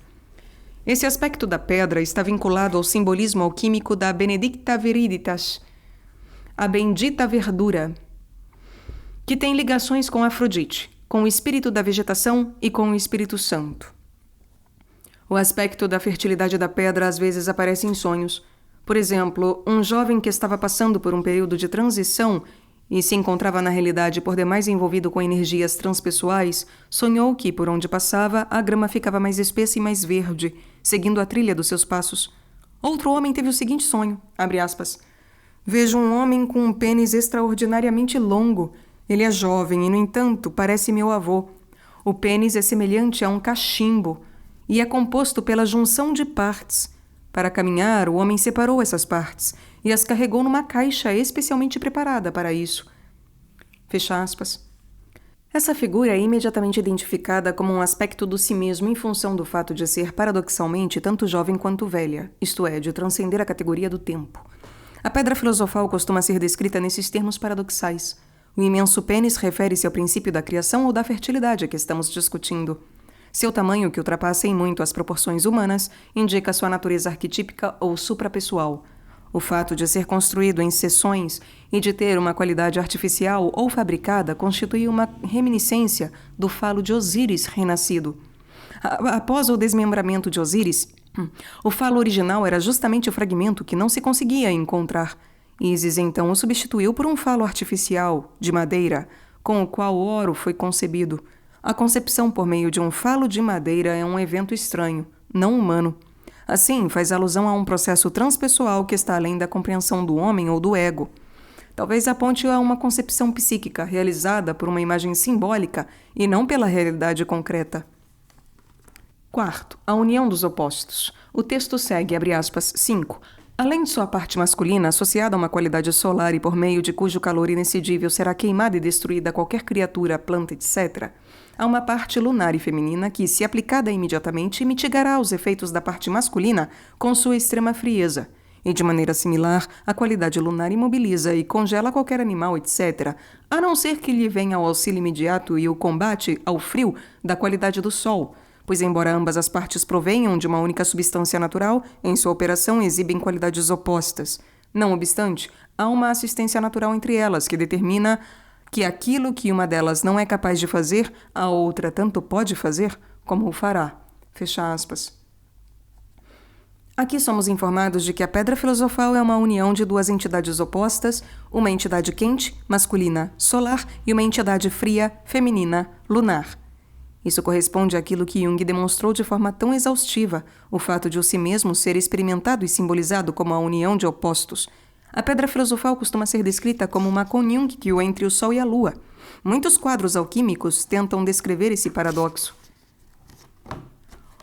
Esse aspecto da pedra está vinculado ao simbolismo alquímico da Benedicta Viriditas, a bendita verdura, que tem ligações com Afrodite, com o espírito da vegetação e com o Espírito Santo. O aspecto da fertilidade da pedra às vezes aparece em sonhos. Por exemplo, um jovem que estava passando por um período de transição e se encontrava na realidade por demais envolvido com energias transpessoais, sonhou que, por onde passava, a grama ficava mais espessa e mais verde, seguindo a trilha dos seus passos. Outro homem teve o seguinte sonho, abre aspas, vejo um homem com um pênis extraordinariamente longo. Ele é jovem e, no entanto, parece meu avô. O pênis é semelhante a um cachimbo e é composto pela junção de partes. Para caminhar, o homem separou essas partes e as carregou numa caixa especialmente preparada para isso. Fecha aspas. Essa figura é imediatamente identificada como um aspecto do si mesmo em função do fato de ser, paradoxalmente, tanto jovem quanto velha, isto é, de transcender a categoria do tempo. A pedra filosofal costuma ser descrita nesses termos paradoxais. O imenso pênis refere-se ao princípio da criação ou da fertilidade que estamos discutindo. Seu tamanho, que ultrapassa em muito as proporções humanas, indica sua natureza arquetípica ou suprapessoal. O fato de ser construído em seções e de ter uma qualidade artificial ou fabricada constitui uma reminiscência do falo de Osíris renascido. Após o desmembramento de Osíris, o falo original era justamente o fragmento que não se conseguia encontrar. Ísis então o substituiu por um falo artificial, de madeira, com o qual o Oro foi concebido. A concepção por meio de um falo de madeira é um evento estranho, não humano. Assim, faz alusão a um processo transpessoal que está além da compreensão do homem ou do ego. Talvez aponte a uma concepção psíquica realizada por uma imagem simbólica e não pela realidade concreta. Quarto, a união dos opostos. O texto segue, abre aspas, 5. Além de sua parte masculina, associada a uma qualidade solar e por meio de cujo calor inexcedível será queimada e destruída qualquer criatura, planta, etc., há uma parte lunar e feminina que, se aplicada imediatamente, mitigará os efeitos da parte masculina com sua extrema frieza. E, de maneira similar, a qualidade lunar imobiliza e congela qualquer animal, etc., a não ser que lhe venha o auxílio imediato e o combate ao frio da qualidade do sol, pois, embora ambas as partes provenham de uma única substância natural, em sua operação exibem qualidades opostas. Não obstante, há uma assistência natural entre elas que determina que aquilo que uma delas não é capaz de fazer, a outra tanto pode fazer como o fará. Fecha aspas. Aqui somos informados de que a pedra filosofal é uma união de duas entidades opostas, uma entidade quente, masculina, solar, e uma entidade fria, feminina, lunar. Isso corresponde àquilo que Jung demonstrou de forma tão exaustiva, o fato de o si mesmo ser experimentado e simbolizado como a união de opostos. A pedra filosofal costuma ser descrita como uma conjunção entre o Sol e a Lua. Muitos quadros alquímicos tentam descrever esse paradoxo.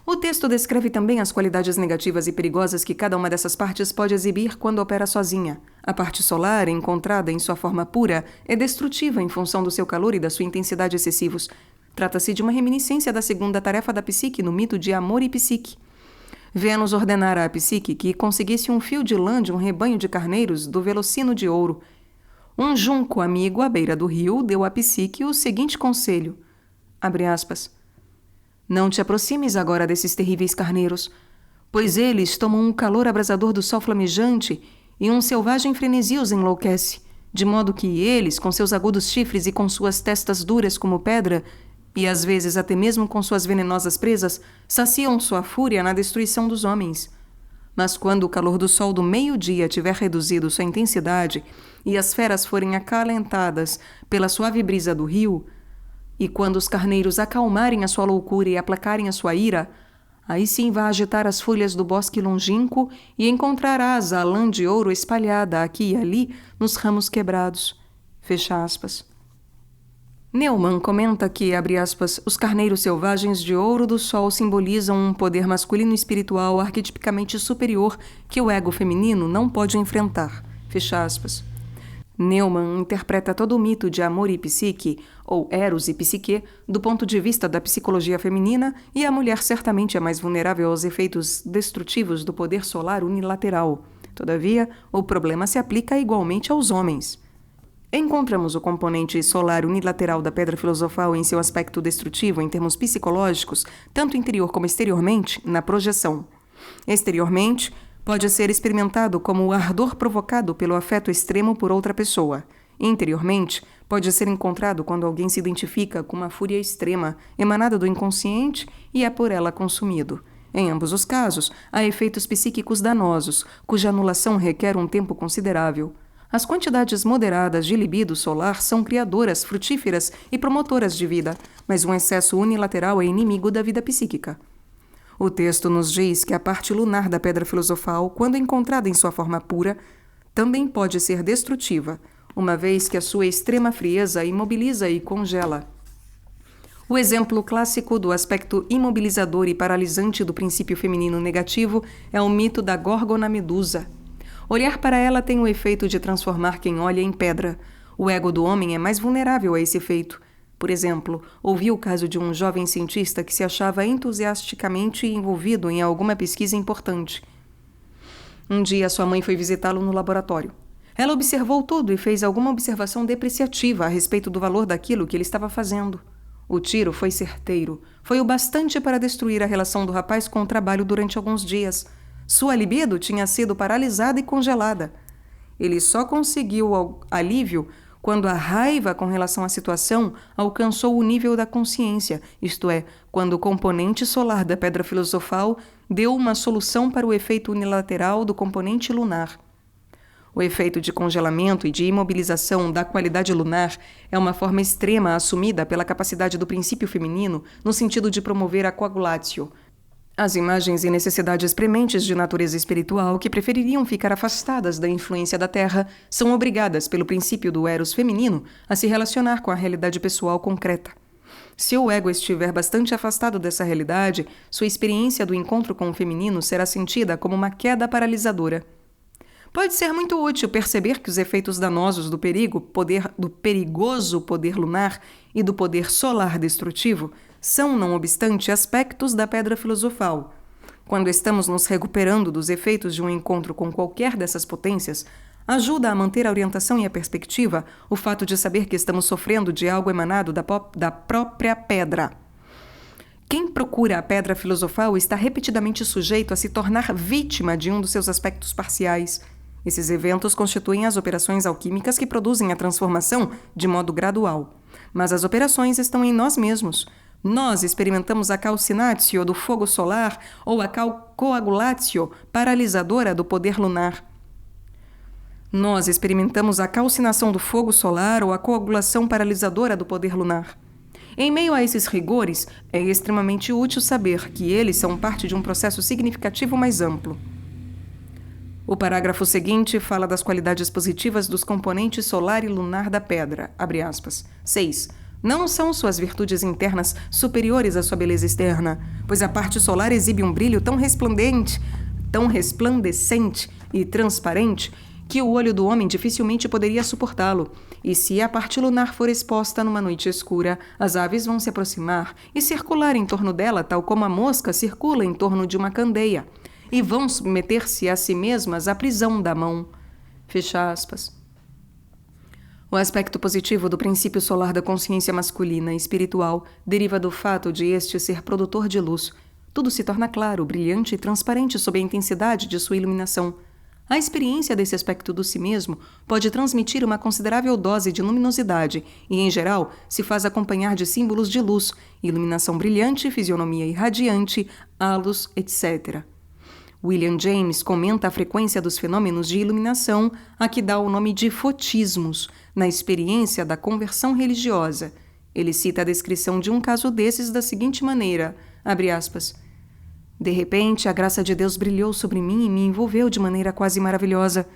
O texto descreve também as qualidades negativas e perigosas que cada uma dessas partes pode exibir quando opera sozinha. A parte solar, encontrada em sua forma pura, é destrutiva em função do seu calor e da sua intensidade excessivos. Trata-se de uma reminiscência da segunda tarefa da psique no mito de Amor e Psique. Vênus ordenara à psique que conseguisse um fio de lã de um rebanho de carneiros do velocino de ouro. Um junco amigo à beira do rio deu à psique o seguinte conselho, abre aspas, não te aproximes agora desses terríveis carneiros, pois eles tomam um calor abrasador do sol flamejante e um selvagem frenesi os enlouquece, de modo que eles, com seus agudos chifres e com suas testas duras como pedra, e às vezes até mesmo com suas venenosas presas, saciam sua fúria na destruição dos homens. Mas quando o calor do sol do meio-dia tiver reduzido sua intensidade e as feras forem acalentadas pela suave brisa do rio, e quando os carneiros acalmarem a sua loucura e aplacarem a sua ira, aí sim vai agitar as folhas do bosque longínquo e encontrarás a lã de ouro espalhada aqui e ali nos ramos quebrados. Fecha aspas. Neumann comenta que, abre aspas, os carneiros selvagens de ouro do sol simbolizam um poder masculino espiritual arquetipicamente superior que o ego feminino não pode enfrentar. Fecha aspas. Neumann interpreta todo o mito de Amor e Psique, ou Eros e Psique, do ponto de vista da psicologia feminina, e a mulher certamente é mais vulnerável aos efeitos destrutivos do poder solar unilateral. Todavia, o problema se aplica igualmente aos homens. Encontramos o componente solar unilateral da pedra filosofal em seu aspecto destrutivo em termos psicológicos, tanto interior como exteriormente, na projeção. Exteriormente, pode ser experimentado como o ardor provocado pelo afeto extremo por outra pessoa. Interiormente, pode ser encontrado quando alguém se identifica com uma fúria extrema, emanada do inconsciente e é por ela consumido. Em ambos os casos, há efeitos psíquicos danosos, cuja anulação requer um tempo considerável. As quantidades moderadas de libido solar são criadoras, frutíferas e promotoras de vida, mas um excesso unilateral é inimigo da vida psíquica. O texto nos diz que a parte lunar da pedra filosofal, quando encontrada em sua forma pura, também pode ser destrutiva, uma vez que a sua extrema frieza imobiliza e congela. O exemplo clássico do aspecto imobilizador e paralisante do princípio feminino negativo é o mito da górgona medusa. Olhar para ela tem o efeito de transformar quem olha em pedra. O ego do homem é mais vulnerável a esse efeito. Por exemplo, ouvi o caso de um jovem cientista que se achava entusiasticamente envolvido em alguma pesquisa importante. Um dia, sua mãe foi visitá-lo no laboratório. Ela observou tudo e fez alguma observação depreciativa a respeito do valor daquilo que ele estava fazendo. O tiro foi certeiro. Foi o bastante para destruir a relação do rapaz com o trabalho durante alguns dias. Sua libido tinha sido paralisada e congelada. Ele só conseguiu alívio quando a raiva com relação à situação alcançou o nível da consciência, isto é, quando o componente solar da pedra filosofal deu uma solução para o efeito unilateral do componente lunar. O efeito de congelamento e de imobilização da qualidade lunar é uma forma extrema assumida pela capacidade do princípio feminino no sentido de promover a coagulatio. As imagens e necessidades prementes de natureza espiritual que prefeririam ficar afastadas da influência da Terra são obrigadas pelo princípio do eros feminino a se relacionar com a realidade pessoal concreta. Se o ego estiver bastante afastado dessa realidade, sua experiência do encontro com o feminino será sentida como uma queda paralisadora. Pode ser muito útil perceber que os efeitos danosos do perigoso poder lunar e do poder solar destrutivo são, não obstante, aspectos da pedra filosofal. Quando estamos nos recuperando dos efeitos de um encontro com qualquer dessas potências, ajuda a manter a orientação e a perspectiva o fato de saber que estamos sofrendo de algo emanado da própria pedra. Quem procura a pedra filosofal está repetidamente sujeito a se tornar vítima de um dos seus aspectos parciais. Esses eventos constituem as operações alquímicas que produzem a transformação de modo gradual. Mas as operações estão em nós mesmos. Nós experimentamos a calcinatio do fogo solar ou a coagulatio paralisadora do poder lunar. Nós experimentamos a calcinação do fogo solar ou a coagulação paralisadora do poder lunar. Em meio a esses rigores, é extremamente útil saber que eles são parte de um processo significativo mais amplo. O parágrafo seguinte fala das qualidades positivas dos componentes solar e lunar da pedra. 6. Não são suas virtudes internas superiores à sua beleza externa, pois a parte solar exibe um brilho tão resplandecente e transparente que o olho do homem dificilmente poderia suportá-lo. E se a parte lunar for exposta numa noite escura, as aves vão se aproximar e circular em torno dela, tal como a mosca circula em torno de uma candeia, e vão submeter-se a si mesmas à prisão da mão. Fecha aspas. O aspecto positivo do princípio solar da consciência masculina e espiritual deriva do fato de este ser produtor de luz. Tudo se torna claro, brilhante e transparente sob a intensidade de sua iluminação. A experiência desse aspecto do si mesmo pode transmitir uma considerável dose de luminosidade e, em geral, se faz acompanhar de símbolos de luz, iluminação brilhante, fisionomia irradiante, halos, etc. William James comenta a frequência dos fenômenos de iluminação, a que dá o nome de fotismos, na experiência da conversão religiosa. Ele cita a descrição de um caso desses da seguinte maneira, abre aspas, "De repente, a graça de Deus brilhou sobre mim e me envolveu de maneira quase maravilhosa.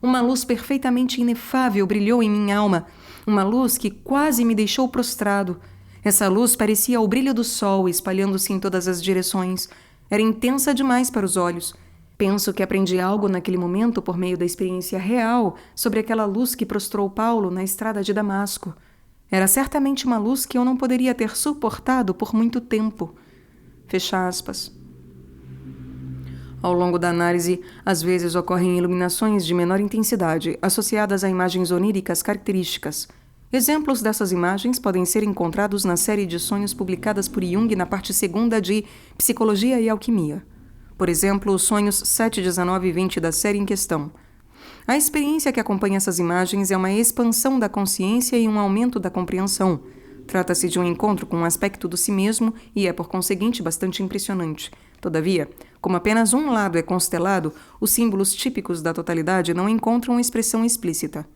Uma luz perfeitamente inefável brilhou em minha alma, uma luz que quase me deixou prostrado. Essa luz parecia o brilho do sol, espalhando-se em todas as direções. Era intensa demais para os olhos. Penso que aprendi algo naquele momento por meio da experiência real sobre aquela luz que prostrou Paulo na estrada de Damasco. Era certamente uma luz que eu não poderia ter suportado por muito tempo." Fecha aspas. Ao longo da análise, às vezes ocorrem iluminações de menor intensidade, associadas a imagens oníricas características. Exemplos dessas imagens podem ser encontrados na série de sonhos publicadas por Jung na parte 2ª de Psicologia e Alquimia. Por exemplo, os sonhos 7, 19 e 20 da série em questão. A experiência que acompanha essas imagens é uma expansão da consciência e um aumento da compreensão. Trata-se de um encontro com um aspecto do si mesmo e é, por conseguinte, bastante impressionante. Todavia, como apenas um lado é constelado, os símbolos típicos da totalidade não encontram expressão explícita.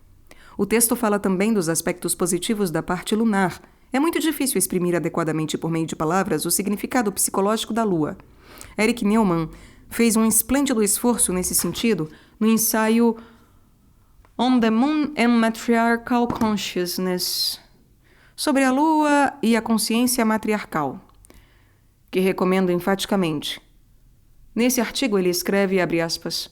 O texto fala também dos aspectos positivos da parte lunar. É muito difícil exprimir adequadamente por meio de palavras o significado psicológico da lua. Erich Neumann fez um esplêndido esforço nesse sentido no ensaio On the Moon and Matriarchal Consciousness, sobre a lua e a consciência matriarcal, que recomendo enfaticamente. Nesse artigo ele escreve, abre aspas,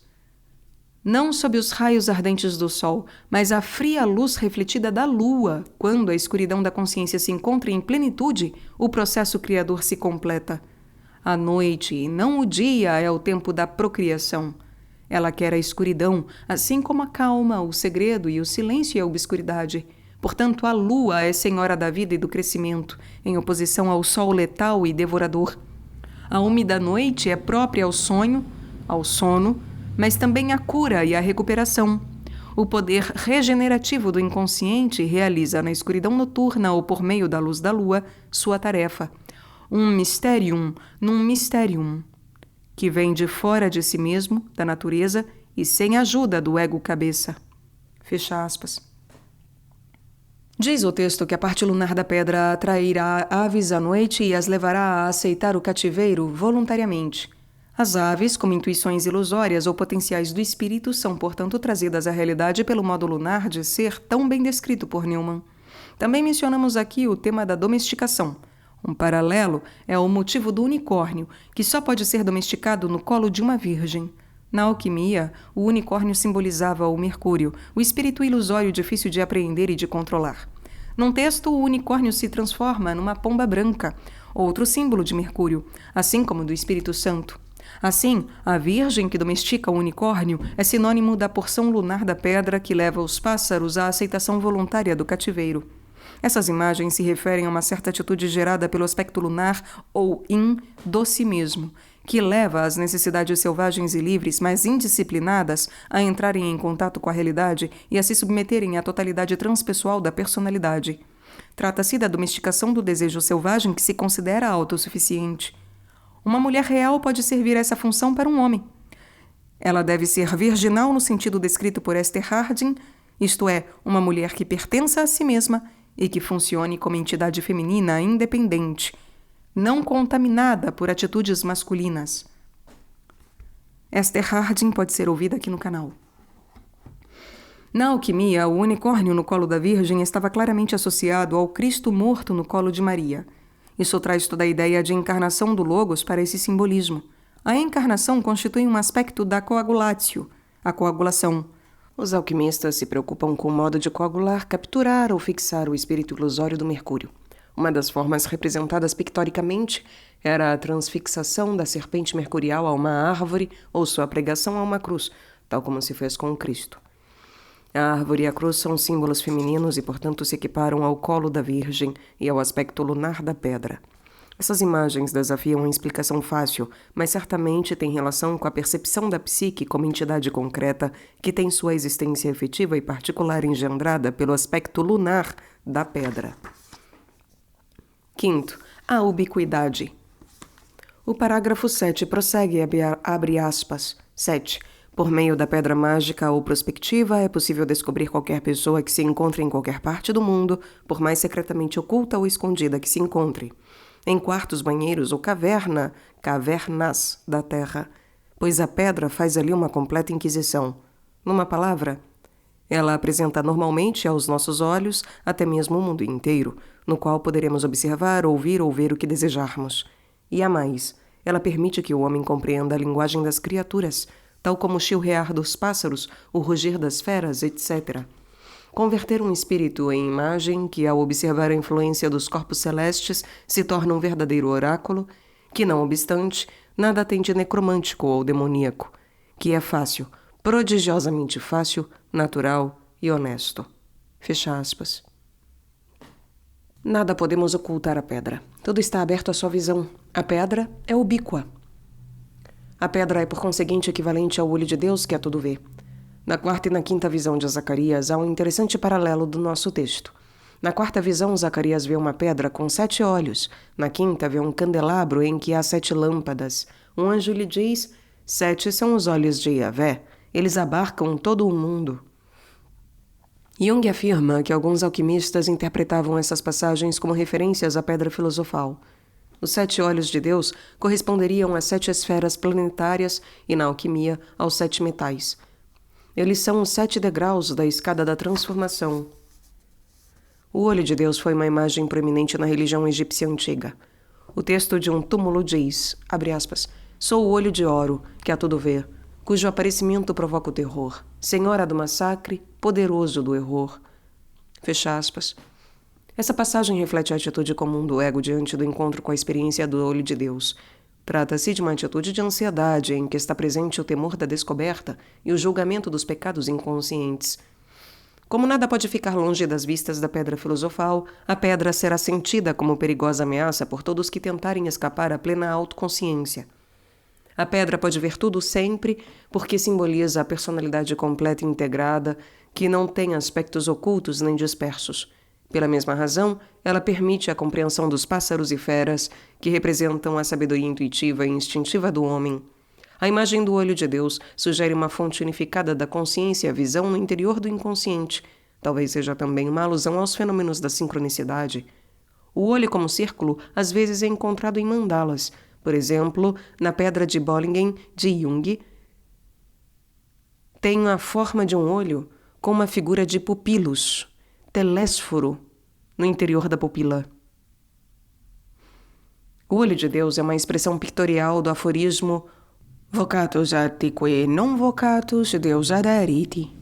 não sob os raios ardentes do sol, mas a fria luz refletida da lua. Quando a escuridão da consciência se encontra em plenitude, o processo criador se completa. A noite, e não o dia, é o tempo da procriação. Ela quer a escuridão, assim como a calma, o segredo e o silêncio e a obscuridade. Portanto, a lua é senhora da vida e do crescimento, em oposição ao sol letal e devorador. A úmida noite é própria ao sonho, ao sono, mas também à cura e à recuperação. O poder regenerativo do inconsciente realiza na escuridão noturna ou por meio da luz da lua sua tarefa. Um mysterium num mysterium, que vem de fora de si mesmo, da natureza, e sem ajuda do ego cabeça. Fecha aspas. Diz o texto que a parte lunar da pedra atrairá aves à noite e as levará a aceitar o cativeiro voluntariamente. As aves, como intuições ilusórias ou potenciais do espírito, são, portanto, trazidas à realidade pelo modo lunar de ser tão bem descrito por Newman. Também mencionamos aqui o tema da domesticação. Um paralelo é o motivo do unicórnio, que só pode ser domesticado no colo de uma virgem. Na alquimia, o unicórnio simbolizava o Mercúrio, o espírito ilusório difícil de apreender e de controlar. Num texto, o unicórnio se transforma numa pomba branca, outro símbolo de Mercúrio, assim como do Espírito Santo. Assim, a virgem que domestica o unicórnio é sinônimo da porção lunar da pedra que leva os pássaros à aceitação voluntária do cativeiro. Essas imagens se referem a uma certa atitude gerada pelo aspecto lunar ou yin do si mesmo, que leva as necessidades selvagens e livres, mas indisciplinadas, a entrarem em contato com a realidade e a se submeterem à totalidade transpessoal da personalidade. Trata-se da domesticação do desejo selvagem que se considera autossuficiente. Uma mulher real pode servir essa função para um homem. Ela deve ser virginal no sentido descrito por Esther Harding, isto é, uma mulher que pertença a si mesma e que funcione como entidade feminina independente, não contaminada por atitudes masculinas. Esther Harding pode ser ouvida aqui no canal. Na alquimia, o unicórnio no colo da Virgem estava claramente associado ao Cristo morto no colo de Maria. Isso traz toda a ideia de encarnação do Logos para esse simbolismo. A encarnação constitui um aspecto da coagulatio, a coagulação. Os alquimistas se preocupam com o modo de coagular, capturar ou fixar o espírito ilusório do Mercúrio. Uma das formas representadas pictoricamente era a transfixação da serpente mercurial a uma árvore ou sua pregação a uma cruz, tal como se fez com Cristo. A árvore e a cruz são símbolos femininos e, portanto, se equiparam ao colo da Virgem e ao aspecto lunar da pedra. Essas imagens desafiam uma explicação fácil, mas certamente têm relação com a percepção da psique como entidade concreta que tem sua existência efetiva e particular engendrada pelo aspecto lunar da pedra. Quinto, a ubiquidade. O parágrafo 7 prossegue, abre aspas, 7. Por meio da pedra mágica ou prospectiva, é possível descobrir qualquer pessoa que se encontre em qualquer parte do mundo, por mais secretamente oculta ou escondida que se encontre. Em quartos, banheiros ou cavernas da terra, pois a pedra faz ali uma completa inquisição. Numa palavra, ela apresenta normalmente aos nossos olhos até mesmo o mundo inteiro, no qual poderemos observar, ouvir ou ver o que desejarmos. E a mais, ela permite que o homem compreenda a linguagem das criaturas, tal como o chilrear dos pássaros, o rugir das feras, etc. Converter um espírito em imagem que, ao observar a influência dos corpos celestes, se torna um verdadeiro oráculo, que, não obstante, nada tem de necromântico ou demoníaco, que é fácil, prodigiosamente fácil, natural e honesto. Fecha aspas. Nada podemos ocultar à pedra. Tudo está aberto à sua visão. A pedra é ubíqua. A pedra é, por conseguinte, equivalente ao olho de Deus que a tudo vê. Na quarta e na quinta visão de Zacarias, há um interessante paralelo do nosso texto. Na quarta visão, Zacarias vê uma pedra com 7 olhos. Na quinta, vê um candelabro em que há 7 lâmpadas. Um anjo lhe diz, 7 são os olhos de Yahvé. Eles abarcam todo o mundo. Jung afirma que alguns alquimistas interpretavam essas passagens como referências à pedra filosofal. Os 7 olhos de Deus corresponderiam às 7 esferas planetárias e, na alquimia, aos 7 metais. Eles são os 7 degraus da escada da transformação. O olho de Deus foi uma imagem proeminente na religião egípcia antiga. O texto de um túmulo diz, abre aspas, sou o olho de Oro, que a tudo vê. cujo aparecimento provoca o terror, senhora do massacre, poderoso do erro. Fecha aspas. Essa passagem reflete a atitude comum do ego diante do encontro com a experiência do olho de Deus. Trata-se de uma atitude de ansiedade em que está presente o temor da descoberta e o julgamento dos pecados inconscientes. Como nada pode ficar longe das vistas da pedra filosofal, a pedra será sentida como perigosa ameaça por todos que tentarem escapar à plena autoconsciência. A pedra pode ver tudo sempre porque simboliza a personalidade completa e integrada que não tem aspectos ocultos nem dispersos. Pela mesma razão, ela permite a compreensão dos pássaros e feras, que representam a sabedoria intuitiva e instintiva do homem. A imagem do olho de Deus sugere uma fonte unificada da consciência e a visão no interior do inconsciente. Talvez seja também uma alusão aos fenômenos da sincronicidade. O olho como círculo às vezes é encontrado em mandalas. Por exemplo, na pedra de Bollingen, de Jung, tem a forma de um olho com uma figura de pupilus, telésforo, no interior da pupila. O olho de Deus é uma expressão pictorial do aforismo vocatus atque non vocatus Deus adariti.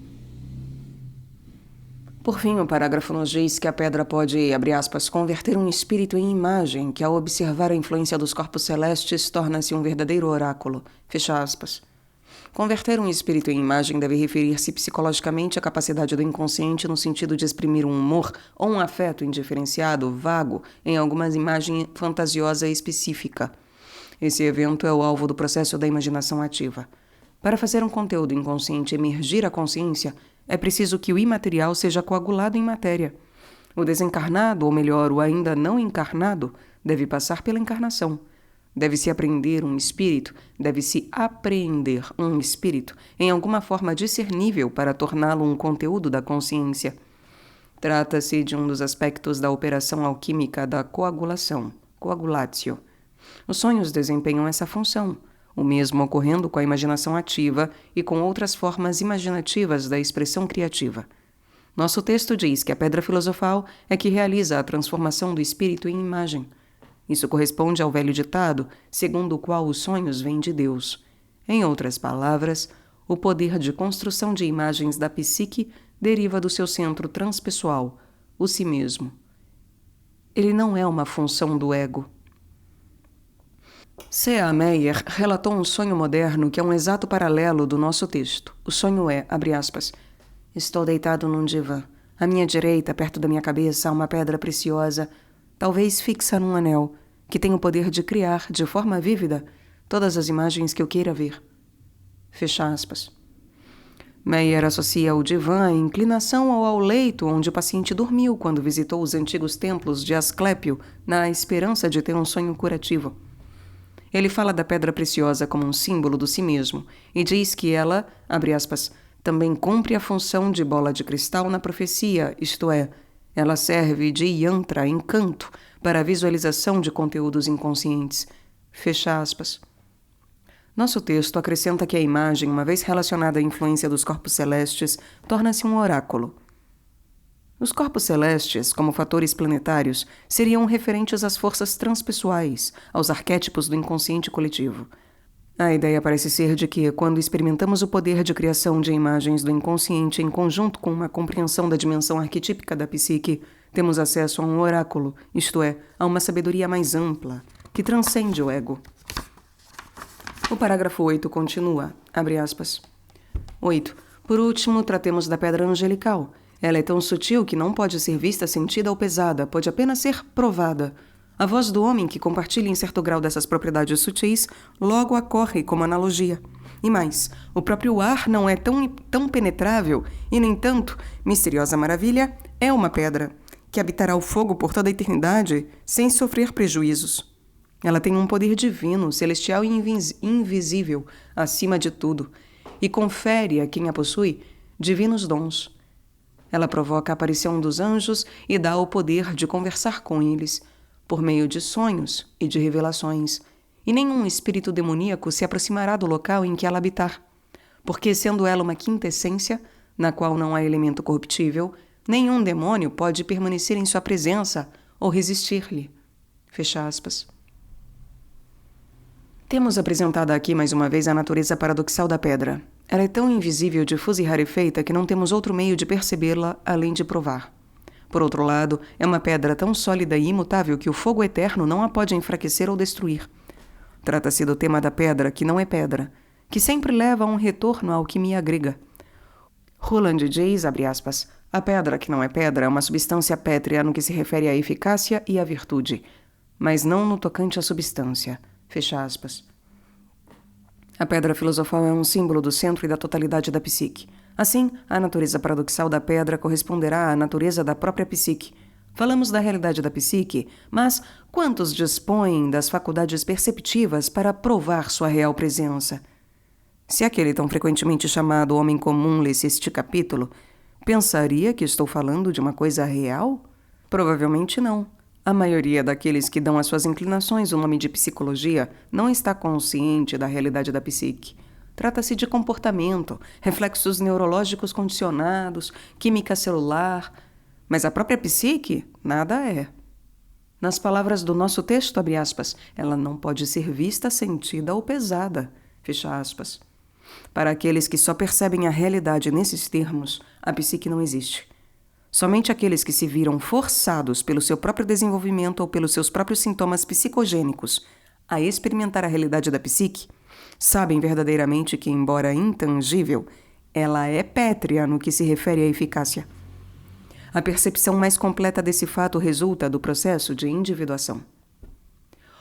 Por fim, o parágrafo nos diz que a pedra pode, abre aspas, converter um espírito em imagem que, ao observar a influência dos corpos celestes, torna-se um verdadeiro oráculo. Fecha aspas. Converter um espírito em imagem deve referir-se psicologicamente à capacidade do inconsciente no sentido de exprimir um humor ou um afeto indiferenciado, vago, em alguma imagem fantasiosa específica. Esse evento é o alvo do processo da imaginação ativa. Para fazer um conteúdo inconsciente emergir à consciência, é preciso que o imaterial seja coagulado em matéria. O desencarnado, ou melhor, o ainda não encarnado, deve passar pela encarnação. Deve-se apreender um espírito, deve-se apreender um espírito em alguma forma discernível para torná-lo um conteúdo da consciência. Trata-se de um dos aspectos da operação alquímica da coagulação, coagulatio. Os sonhos desempenham essa função, o mesmo ocorrendo com a imaginação ativa e com outras formas imaginativas da expressão criativa. Nosso texto diz que a pedra filosofal é que realiza a transformação do espírito em imagem. Isso corresponde ao velho ditado, segundo o qual os sonhos vêm de Deus. Em outras palavras, o poder de construção de imagens da psique deriva do seu centro transpessoal, o si mesmo. Ele não é uma função do ego. C.A. Meyer relatou um sonho moderno que é um exato paralelo do nosso texto. O sonho é, abre aspas, estou deitado num divã. À minha direita, perto da minha cabeça, há uma pedra preciosa, talvez fixa num anel, que tem o poder de criar, de forma vívida, todas as imagens que eu queira ver. Fecha aspas. Meyer associa o divã à inclinação ou ao leito onde o paciente dormiu quando visitou os antigos templos de Asclépio, na esperança de ter um sonho curativo. Ele fala da pedra preciosa como um símbolo do si mesmo e diz que ela, abre aspas, também cumpre a função de bola de cristal na profecia, isto é, ela serve de yantra, encanto, para a visualização de conteúdos inconscientes. Fecha aspas. Nosso texto acrescenta que a imagem, uma vez relacionada à influência dos corpos celestes, torna-se um oráculo. Os corpos celestes, como fatores planetários, seriam referentes às forças transpessoais, aos arquétipos do inconsciente coletivo. A ideia parece ser de que, quando experimentamos o poder de criação de imagens do inconsciente em conjunto com uma compreensão da dimensão arquetípica da psique, temos acesso a um oráculo, isto é, a uma sabedoria mais ampla, que transcende o ego. O parágrafo 8 continua, abre aspas. 8. Por último, tratemos da pedra angelical. Ela é tão sutil que não pode ser vista, sentida ou pesada, pode apenas ser provada. A voz do homem que compartilha em certo grau dessas propriedades sutis logo ocorre como analogia. E mais, o próprio ar não é tão penetrável e, no entanto, misteriosa maravilha, é uma pedra, que habitará o fogo por toda a eternidade sem sofrer prejuízos. Ela tem um poder divino, celestial e invisível, acima de tudo, e confere a quem a possui divinos dons. Ela provoca a aparição dos anjos e dá o poder de conversar com eles, por meio de sonhos e de revelações, e nenhum espírito demoníaco se aproximará do local em que ela habitar, porque, sendo ela uma quinta essência, na qual não há elemento corruptível, nenhum demônio pode permanecer em sua presença ou resistir-lhe. Fecha aspas. Temos apresentada aqui mais uma vez a natureza paradoxal da pedra. Ela é tão invisível, difusa e rarefeita que não temos outro meio de percebê-la além de provar. Por outro lado, é uma pedra tão sólida e imutável que o fogo eterno não a pode enfraquecer ou destruir. Trata-se do tema da pedra que não é pedra, que sempre leva a um retorno à alquimia grega. Roland diz, abre aspas, a pedra que não é pedra é uma substância pétrea no que se refere à eficácia e à virtude, mas não no tocante à substância. Fecha aspas. A pedra filosofal é um símbolo do centro e da totalidade da psique. Assim, a natureza paradoxal da pedra corresponderá à natureza da própria psique. Falamos da realidade da psique, mas quantos dispõem das faculdades perceptivas para provar sua real presença? Se aquele tão frequentemente chamado homem comum lesse este capítulo, pensaria que estou falando de uma coisa real? Provavelmente não. A maioria daqueles que dão às suas inclinações o nome de psicologia não está consciente da realidade da psique. Trata-se de comportamento, reflexos neurológicos condicionados, química celular, mas a própria psique nada é. Nas palavras do nosso texto, abre aspas, ela não pode ser vista, sentida ou pesada, fecha aspas. Para aqueles que só percebem a realidade nesses termos, a psique não existe. Somente aqueles que se viram forçados pelo seu próprio desenvolvimento ou pelos seus próprios sintomas psicogênicos a experimentar a realidade da psique sabem verdadeiramente que, embora intangível, ela é pétrea no que se refere à eficácia. A percepção mais completa desse fato resulta do processo de individuação.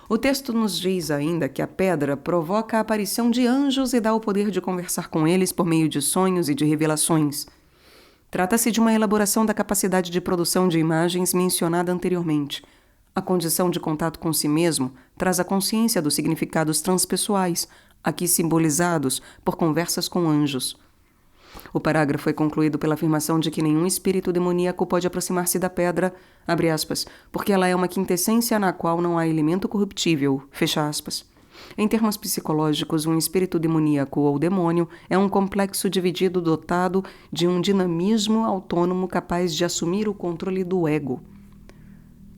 O texto nos diz ainda que a pedra provoca a aparição de anjos e dá o poder de conversar com eles por meio de sonhos e de revelações. Trata-se de uma elaboração da capacidade de produção de imagens mencionada anteriormente. A condição de contato com si mesmo traz a consciência dos significados transpessoais, aqui simbolizados por conversas com anjos. O parágrafo é concluído pela afirmação de que nenhum espírito demoníaco pode aproximar-se da pedra, abre aspas, porque ela é uma quintessência na qual não há elemento corruptível, fecha aspas. Em termos psicológicos, um espírito demoníaco ou demônio é um complexo dividido dotado de um dinamismo autônomo capaz de assumir o controle do ego.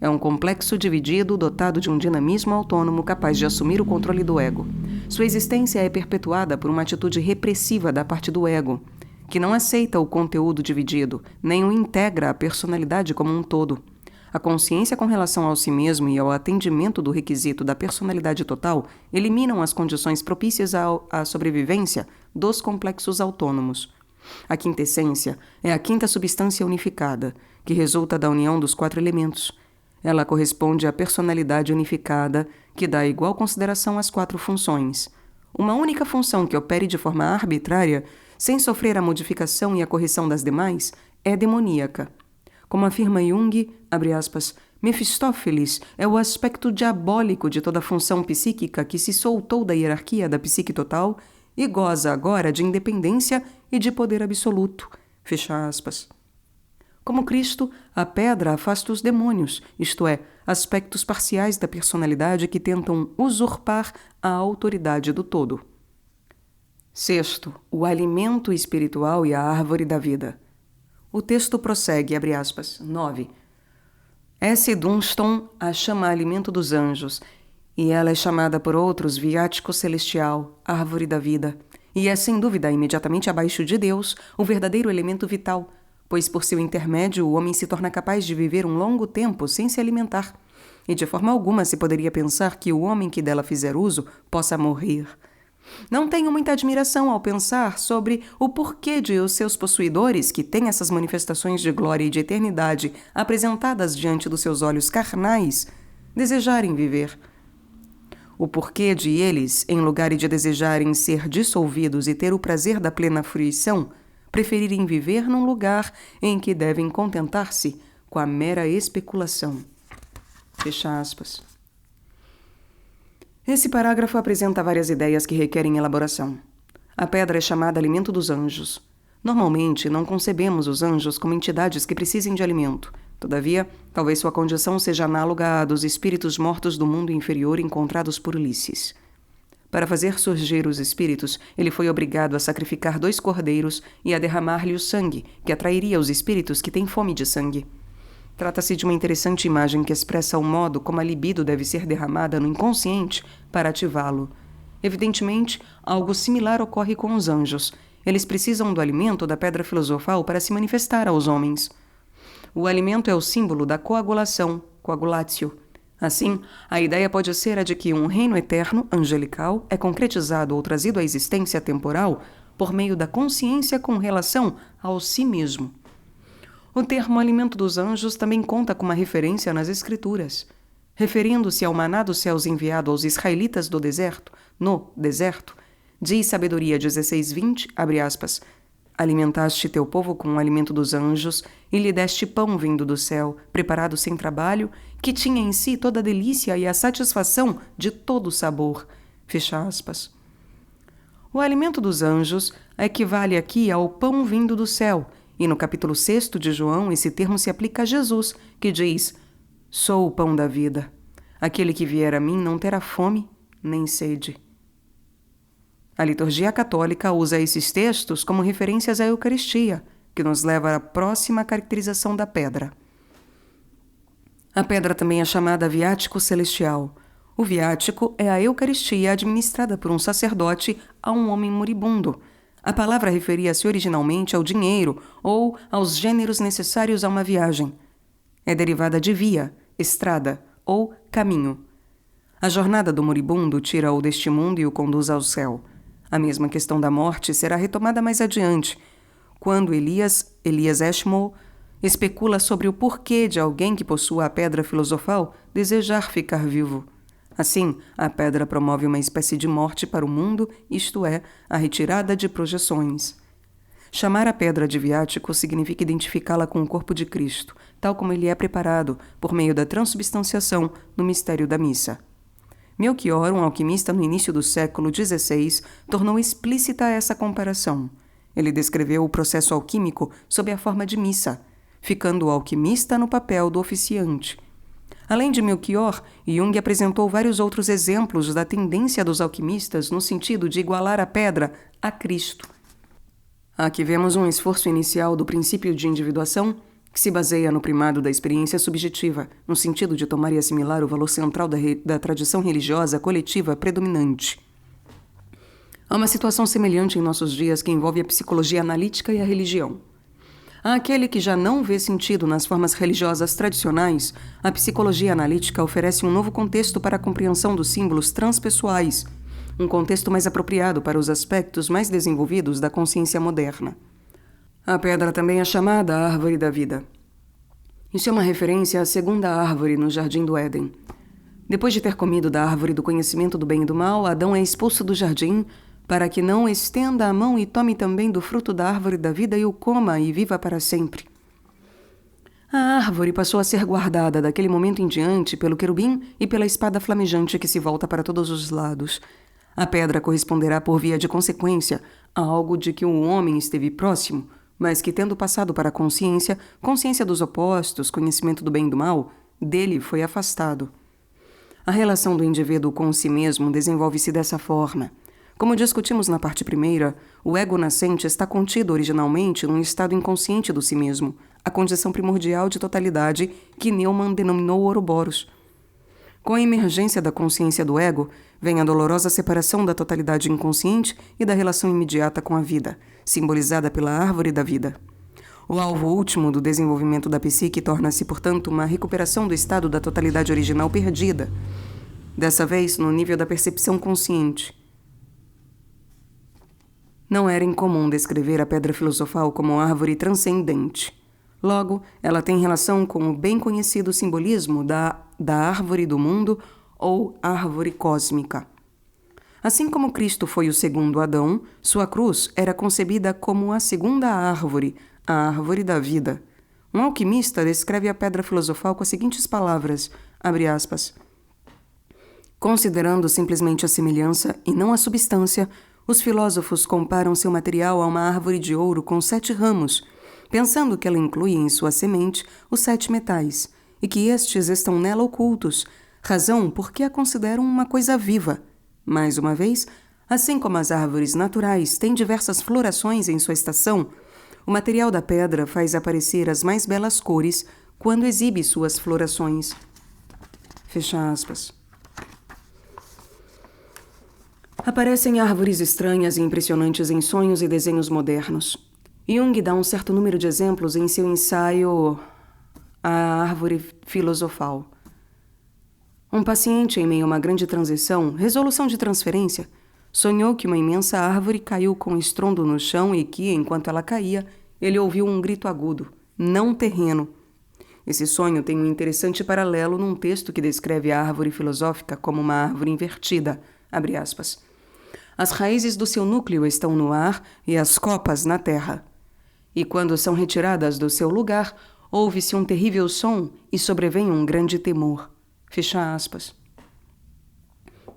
É um complexo dividido dotado de um dinamismo autônomo capaz de assumir o controle do ego. Sua existência é perpetuada por uma atitude repressiva da parte do ego, que não aceita o conteúdo dividido, nem o integra à personalidade como um todo. A consciência com relação ao si mesmo e ao atendimento do requisito da personalidade total eliminam as condições propícias à sobrevivência dos complexos autônomos. A quintessência é a quinta substância unificada, que resulta da união dos 4 elementos. Ela corresponde à personalidade unificada, que dá igual consideração às 4 funções. Uma única função que opere de forma arbitrária, sem sofrer a modificação e a correção das demais, é demoníaca. Como afirma Jung, abre aspas, Mefistófeles é o aspecto diabólico de toda função psíquica que se soltou da hierarquia da psique total e goza agora de independência e de poder absoluto. Fecha aspas. Como Cristo, a pedra afasta os demônios, isto é, aspectos parciais da personalidade que tentam usurpar a autoridade do todo. Sexto, o alimento espiritual e a árvore da vida. O texto prossegue, abre aspas, 9. S. Dunston a chama alimento dos anjos, e ela é chamada por outros viático celestial, árvore da vida, e é sem dúvida imediatamente abaixo de Deus o verdadeiro elemento vital, pois por seu intermédio o homem se torna capaz de viver um longo tempo sem se alimentar, e de forma alguma se poderia pensar que o homem que dela fizer uso possa morrer. Não tenho muita admiração ao pensar sobre o porquê de os seus possuidores, que têm essas manifestações de glória e de eternidade apresentadas diante dos seus olhos carnais, desejarem viver. O porquê de eles, em lugar de desejarem ser dissolvidos e ter o prazer da plena fruição, preferirem viver num lugar em que devem contentar-se com a mera especulação. Fecha aspas. Esse parágrafo apresenta várias ideias que requerem elaboração. A pedra é chamada alimento dos anjos. Normalmente, não concebemos os anjos como entidades que precisem de alimento. Todavia, talvez sua condição seja análoga à dos espíritos mortos do mundo inferior encontrados por Ulisses. Para fazer surgir os espíritos, ele foi obrigado a sacrificar 2 cordeiros e a derramar-lhe o sangue, que atrairia os espíritos que têm fome de sangue. Trata-se de uma interessante imagem que expressa o modo como a libido deve ser derramada no inconsciente para ativá-lo. Evidentemente, algo similar ocorre com os anjos. Eles precisam do alimento da pedra filosofal para se manifestar aos homens. O alimento é o símbolo da coagulação, coagulatio. Assim, a ideia pode ser a de que um reino eterno, angelical, é concretizado ou trazido à existência temporal por meio da consciência com relação ao si mesmo. O termo alimento dos anjos também conta com uma referência nas Escrituras. Referindo-se ao maná dos céus enviado aos israelitas do deserto, no deserto, diz Sabedoria 16:20, abre aspas, alimentaste teu povo com o alimento dos anjos e lhe deste pão vindo do céu, preparado sem trabalho, que tinha em si toda a delícia e a satisfação de todo o sabor. Fecha aspas. O alimento dos anjos equivale aqui ao pão vindo do céu, e no capítulo 6 de João esse termo se aplica a Jesus, que diz: sou o pão da vida. Aquele que vier a mim não terá fome nem sede. A liturgia católica usa esses textos como referências à Eucaristia, que nos leva à próxima caracterização da pedra. A pedra também é chamada viático celestial. O viático é a Eucaristia administrada por um sacerdote a um homem moribundo. A palavra referia-se originalmente ao dinheiro ou aos gêneros necessários a uma viagem. É derivada de via, estrada ou caminho. A jornada do moribundo tira-o deste mundo e o conduz ao céu. A mesma questão da morte será retomada mais adiante, quando Elias Ashmole especula sobre o porquê de alguém que possua a pedra filosofal desejar ficar vivo. Assim, a pedra promove uma espécie de morte para o mundo, isto é, a retirada de projeções. Chamar a pedra de viático significa identificá-la com o corpo de Cristo, tal como ele é preparado por meio da transubstanciação no mistério da missa. Melchior, um alquimista no início do século XVI, tornou explícita essa comparação. Ele descreveu o processo alquímico sob a forma de missa, ficando o alquimista no papel do oficiante. Além de Melchior, Jung apresentou vários outros exemplos da tendência dos alquimistas no sentido de igualar a pedra a Cristo. Aqui vemos um esforço inicial do princípio de individuação que se baseia no primado da experiência subjetiva, no sentido de tomar e assimilar o valor central da tradição religiosa coletiva predominante. Há uma situação semelhante em nossos dias que envolve a psicologia analítica e a religião. Àquele que já não vê sentido nas formas religiosas tradicionais, a psicologia analítica oferece um novo contexto para a compreensão dos símbolos transpessoais, um contexto mais apropriado para os aspectos mais desenvolvidos da consciência moderna. A pedra também é chamada a árvore da vida. Isso é uma referência à segunda árvore no Jardim do Éden. Depois de ter comido da árvore do conhecimento do bem e do mal, Adão é expulso do jardim para que não estenda a mão e tome também do fruto da árvore da vida e o coma e viva para sempre. A árvore passou a ser guardada daquele momento em diante pelo querubim e pela espada flamejante que se volta para todos os lados. A pedra corresponderá por via de consequência a algo de que o homem esteve próximo, mas que, tendo passado para a consciência dos opostos, conhecimento do bem e do mal, dele foi afastado. A relação do indivíduo com si mesmo desenvolve-se dessa forma. Como discutimos na parte primeira, o ego nascente está contido originalmente num estado inconsciente do si mesmo, a condição primordial de totalidade que Neumann denominou Ouroboros. Com a emergência da consciência do ego, vem a dolorosa separação da totalidade inconsciente e da relação imediata com a vida, simbolizada pela árvore da vida. O alvo último do desenvolvimento da psique torna-se, portanto, uma recuperação do estado da totalidade original perdida, dessa vez no nível da percepção consciente. Não era incomum descrever a pedra filosofal como árvore transcendente. Logo, ela tem relação com o bem conhecido simbolismo da árvore do mundo ou árvore cósmica. Assim como Cristo foi o segundo Adão, sua cruz era concebida como a segunda árvore, a árvore da vida. Um alquimista descreve a pedra filosofal com as seguintes palavras, abre aspas, considerando simplesmente a semelhança e não a substância, os filósofos comparam seu material a uma árvore de ouro com 7 ramos, pensando que ela inclui em sua semente os 7 metais, e que estes estão nela ocultos, razão por que a consideram uma coisa viva. Mais uma vez, assim como as árvores naturais têm diversas florações em sua estação, o material da pedra faz aparecer as mais belas cores quando exibe suas florações. Fecha aspas. Aparecem árvores estranhas e impressionantes em sonhos e desenhos modernos. Jung dá um certo número de exemplos em seu ensaio A Árvore Filosofal. Um paciente, em meio a uma grande transição, resolução de transferência, sonhou que uma imensa árvore caiu com estrondo no chão e que, enquanto ela caía, ele ouviu um grito agudo, não terreno. Esse sonho tem um interessante paralelo num texto que descreve a árvore filosófica como uma árvore invertida, abre aspas. As raízes do seu núcleo estão no ar e as copas na terra. E quando são retiradas do seu lugar, ouve-se um terrível som e sobrevém um grande temor. Fecha aspas.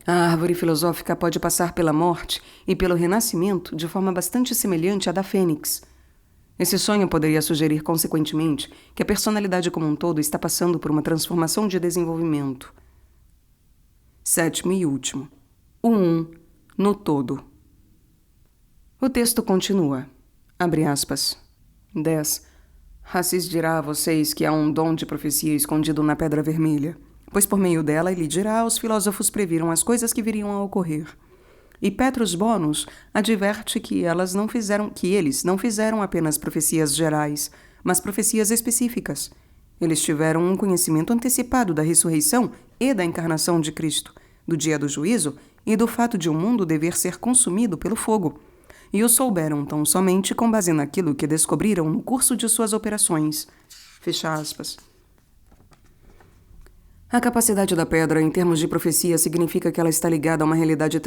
A árvore filosófica pode passar pela morte e pelo renascimento de forma bastante semelhante à da fênix. Esse sonho poderia sugerir, consequentemente, que a personalidade como um todo está passando por uma transformação de desenvolvimento. Sétimo e último. O no todo. O texto continua. Abre aspas. 10. Assis dirá a vocês que há um dom de profecia escondido na pedra vermelha, pois por meio dela ele dirá os filósofos previram as coisas que viriam a ocorrer. E Petrus Bonus adverte que eles não fizeram apenas profecias gerais, mas profecias específicas. Eles tiveram um conhecimento antecipado da ressurreição e da encarnação de Cristo, do dia do juízo e do fato de o mundo dever ser consumido pelo fogo. E o souberam tão somente com base naquilo que descobriram no curso de suas operações. Fecha aspas. A capacidade da pedra, em termos de profecia, significa que ela está ligada a uma realidade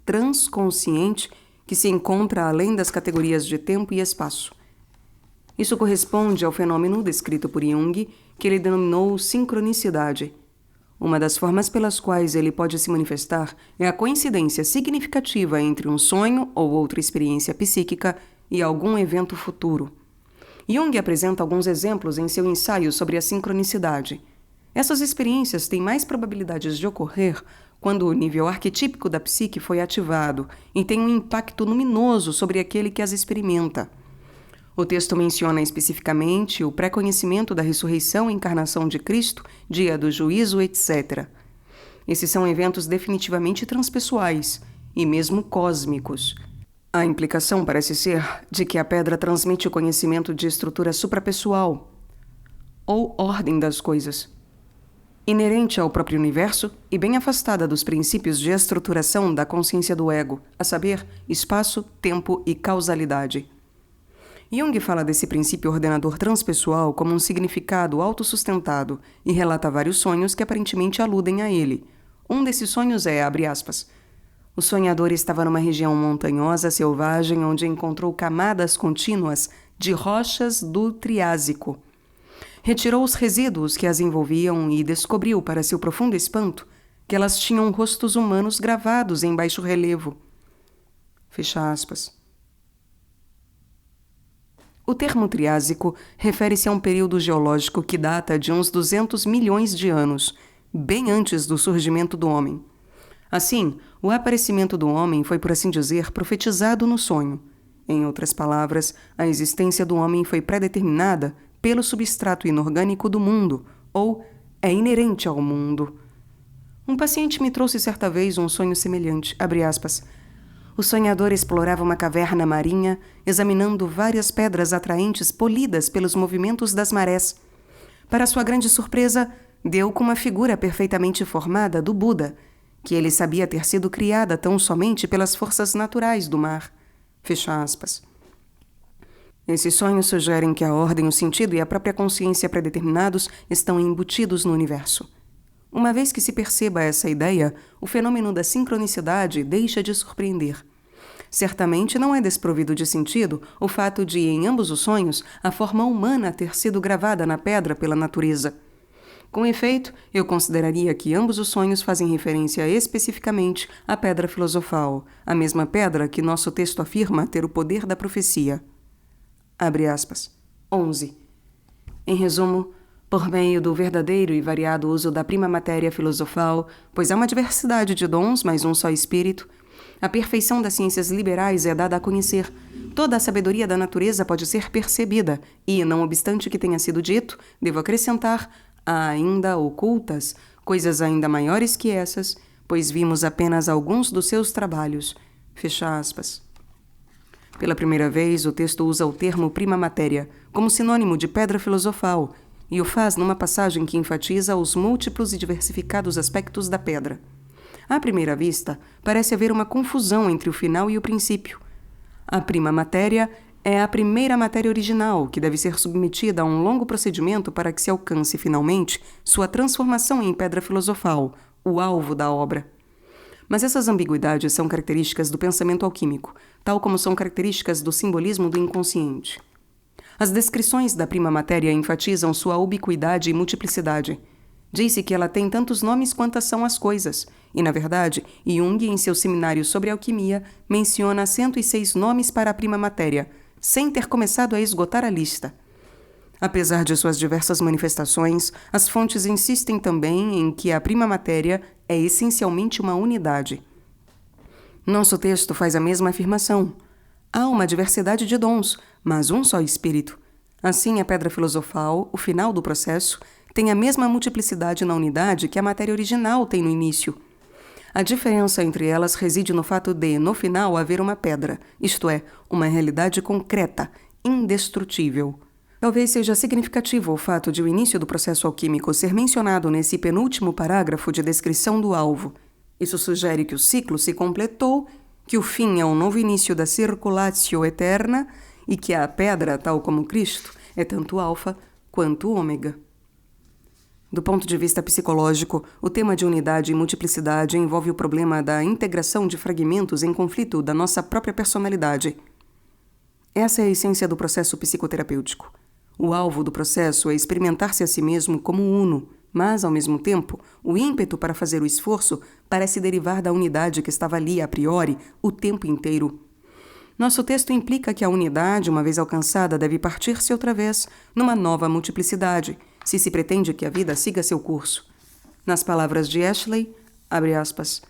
transconsciente que se encontra além das categorias de tempo e espaço. Isso corresponde ao fenômeno descrito por Jung, que ele denominou sincronicidade. Uma das formas pelas quais ele pode se manifestar é a coincidência significativa entre um sonho ou outra experiência psíquica e algum evento futuro. Jung apresenta alguns exemplos em seu ensaio sobre a sincronicidade. Essas experiências têm mais probabilidades de ocorrer quando o nível arquetípico da psique foi ativado e tem um impacto luminoso sobre aquele que as experimenta. O texto menciona especificamente o pré-conhecimento da ressurreição e encarnação de Cristo, dia do juízo, etc. Esses são eventos definitivamente transpessoais e mesmo cósmicos. A implicação parece ser de que a pedra transmite o conhecimento de estrutura suprapessoal ou ordem das coisas, inerente ao próprio universo e bem afastada dos princípios de estruturação da consciência do ego, a saber, espaço, tempo e causalidade. Jung fala desse princípio ordenador transpessoal como um significado autossustentado e relata vários sonhos que aparentemente aludem a ele. Um desses sonhos é, abre aspas, o sonhador estava numa região montanhosa, selvagem, onde encontrou camadas contínuas de rochas do Triásico. Retirou os resíduos que as envolviam e descobriu, para seu profundo espanto, que elas tinham rostos humanos gravados em baixo relevo. Fecha aspas. O termo Triásico refere-se a um período geológico que data de uns 200 milhões de anos, bem antes do surgimento do homem. Assim, o aparecimento do homem foi, por assim dizer, profetizado no sonho. Em outras palavras, a existência do homem foi pré-determinada pelo substrato inorgânico do mundo, ou é inerente ao mundo. Um paciente me trouxe certa vez um sonho semelhante, abre aspas. O sonhador explorava uma caverna marinha, examinando várias pedras atraentes polidas pelos movimentos das marés. Para sua grande surpresa, deu com uma figura perfeitamente formada do Buda, que ele sabia ter sido criada tão somente pelas forças naturais do mar. Fecha aspas. Esses sonhos sugerem que a ordem, o sentido e a própria consciência predeterminados estão embutidos no universo. Uma vez que se perceba essa ideia, o fenômeno da sincronicidade deixa de surpreender. Certamente não é desprovido de sentido o fato de, em ambos os sonhos, a forma humana ter sido gravada na pedra pela natureza. Com efeito, eu consideraria que ambos os sonhos fazem referência especificamente à pedra filosofal, a mesma pedra que nosso texto afirma ter o poder da profecia. Abre aspas. 11. Em resumo, por meio do verdadeiro e variado uso da prima matéria filosofal, pois há uma diversidade de dons, mas um só espírito, a perfeição das ciências liberais é dada a conhecer. Toda a sabedoria da natureza pode ser percebida e, não obstante o que tenha sido dito, devo acrescentar, há ainda ocultas, coisas ainda maiores que essas, pois vimos apenas alguns dos seus trabalhos. Fecha aspas. Pela primeira vez, o texto usa o termo prima matéria como sinônimo de pedra filosofal e o faz numa passagem que enfatiza os múltiplos e diversificados aspectos da pedra. À primeira vista, parece haver uma confusão entre o final e o princípio. A prima matéria é a primeira matéria original, que deve ser submetida a um longo procedimento para que se alcance, finalmente, sua transformação em pedra filosofal, o alvo da obra. Mas essas ambiguidades são características do pensamento alquímico, tal como são características do simbolismo do inconsciente. As descrições da prima matéria enfatizam sua ubiquidade e multiplicidade. Diz-se que ela tem tantos nomes quantas são as coisas, e, na verdade, Jung, em seu seminário sobre alquimia, menciona 106 nomes para a prima matéria, sem ter começado a esgotar a lista. Apesar de suas diversas manifestações, as fontes insistem também em que a prima matéria é essencialmente uma unidade. Nosso texto faz a mesma afirmação. Há uma diversidade de dons, mas um só espírito. Assim, a pedra filosofal, o final do processo, tem a mesma multiplicidade na unidade que a matéria original tem no início. A diferença entre elas reside no fato de, no final, haver uma pedra, isto é, uma realidade concreta, indestrutível. Talvez seja significativo o fato de o início do processo alquímico ser mencionado nesse penúltimo parágrafo de descrição do alvo. Isso sugere que o ciclo se completou, que o fim é um novo início da circulatio eterna e que a pedra, tal como Cristo, é tanto alfa quanto ômega. Do ponto de vista psicológico, o tema de unidade e multiplicidade envolve o problema da integração de fragmentos em conflito da nossa própria personalidade. Essa é a essência do processo psicoterapêutico. O alvo do processo é experimentar-se a si mesmo como uno, mas, ao mesmo tempo, o ímpeto para fazer o esforço parece derivar da unidade que estava ali a priori o tempo inteiro. Nosso texto implica que a unidade, uma vez alcançada, deve partir-se outra vez numa nova multiplicidade, se pretende que a vida siga seu curso. Nas palavras de Ashley, abre aspas,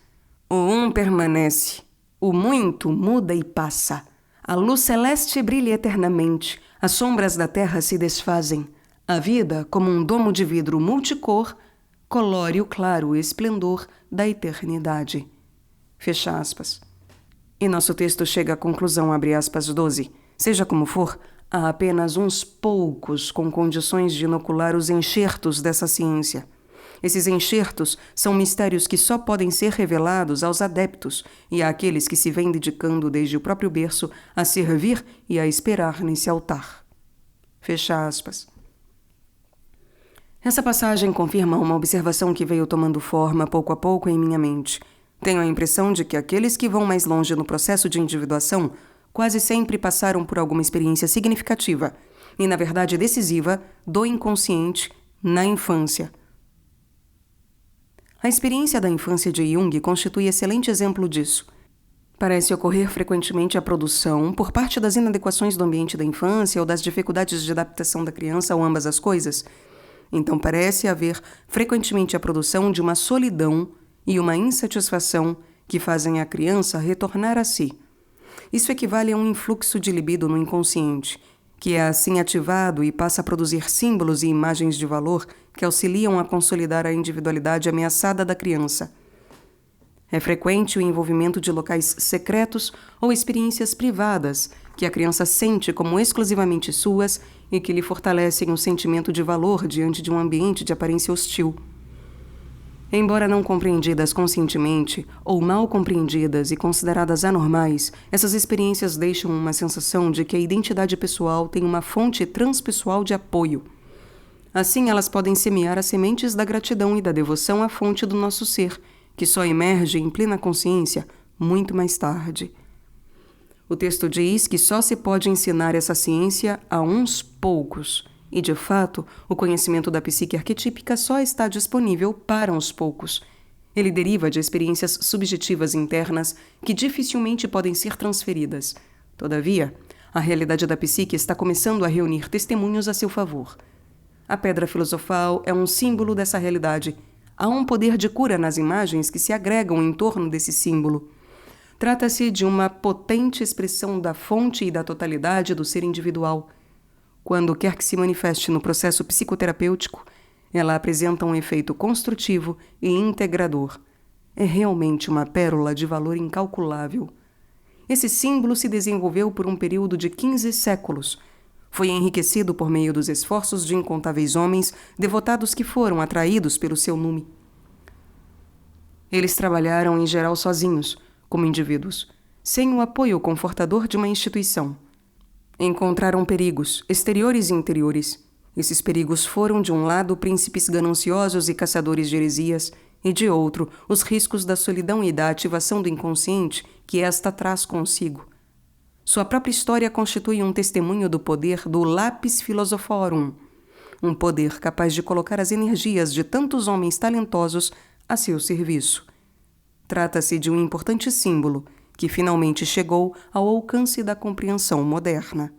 o um permanece, o muito muda e passa. A luz celeste brilha eternamente, as sombras da terra se desfazem. A vida, como um domo de vidro multicor, colore o claro esplendor da eternidade. Fecha aspas. E nosso texto chega à conclusão, abre aspas 12. Seja como for, há apenas uns poucos com condições de inocular os enxertos dessa ciência. Esses enxertos são mistérios que só podem ser revelados aos adeptos e àqueles que se vêm dedicando desde o próprio berço a servir e a esperar nesse altar. Fecha aspas. Essa passagem confirma uma observação que veio tomando forma pouco a pouco em minha mente. Tenho a impressão de que aqueles que vão mais longe no processo de individuação quase sempre passaram por alguma experiência significativa e, na verdade, decisiva do inconsciente na infância. A experiência da infância de Jung constitui excelente exemplo disso. Parece ocorrer frequentemente a produção, por parte das inadequações do ambiente da infância ou das dificuldades de adaptação da criança ou ambas as coisas. Então parece haver frequentemente a produção de uma solidão e uma insatisfação que fazem a criança retornar a si. Isso equivale a um influxo de libido no inconsciente, que é assim ativado e passa a produzir símbolos e imagens de valor que auxiliam a consolidar a individualidade ameaçada da criança. É frequente o envolvimento de locais secretos ou experiências privadas que a criança sente como exclusivamente suas e que lhe fortalecem o sentimento de valor diante de um ambiente de aparência hostil. Embora não compreendidas conscientemente ou mal compreendidas e consideradas anormais, essas experiências deixam uma sensação de que a identidade pessoal tem uma fonte transpessoal de apoio. Assim, elas podem semear as sementes da gratidão e da devoção à fonte do nosso ser, que só emerge em plena consciência muito mais tarde. O texto diz que só se pode ensinar essa ciência a uns poucos. E, de fato, o conhecimento da psique arquetípica só está disponível para uns poucos. Ele deriva de experiências subjetivas internas que dificilmente podem ser transferidas. Todavia, a realidade da psique está começando a reunir testemunhos a seu favor. A pedra filosofal é um símbolo dessa realidade. Há um poder de cura nas imagens que se agregam em torno desse símbolo. Trata-se de uma potente expressão da fonte e da totalidade do ser individual. Quando quer que se manifeste no processo psicoterapêutico, ela apresenta um efeito construtivo e integrador. é realmente uma pérola de valor incalculável. Esse símbolo se desenvolveu por um período de 15 séculos. Foi enriquecido por meio dos esforços de incontáveis homens devotados que foram atraídos pelo seu nume. Eles trabalharam em geral sozinhos, como indivíduos, sem o apoio confortador de uma instituição. Encontraram perigos, exteriores e interiores. Esses perigos foram, de um lado, príncipes gananciosos e caçadores de heresias, e, de outro, os riscos da solidão e da ativação do inconsciente que esta traz consigo. Sua própria história constitui um testemunho do poder do Lapis Philosophorum, um poder capaz de colocar as energias de tantos homens talentosos a seu serviço. Trata-se de um importante símbolo que finalmente chegou ao alcance da compreensão moderna.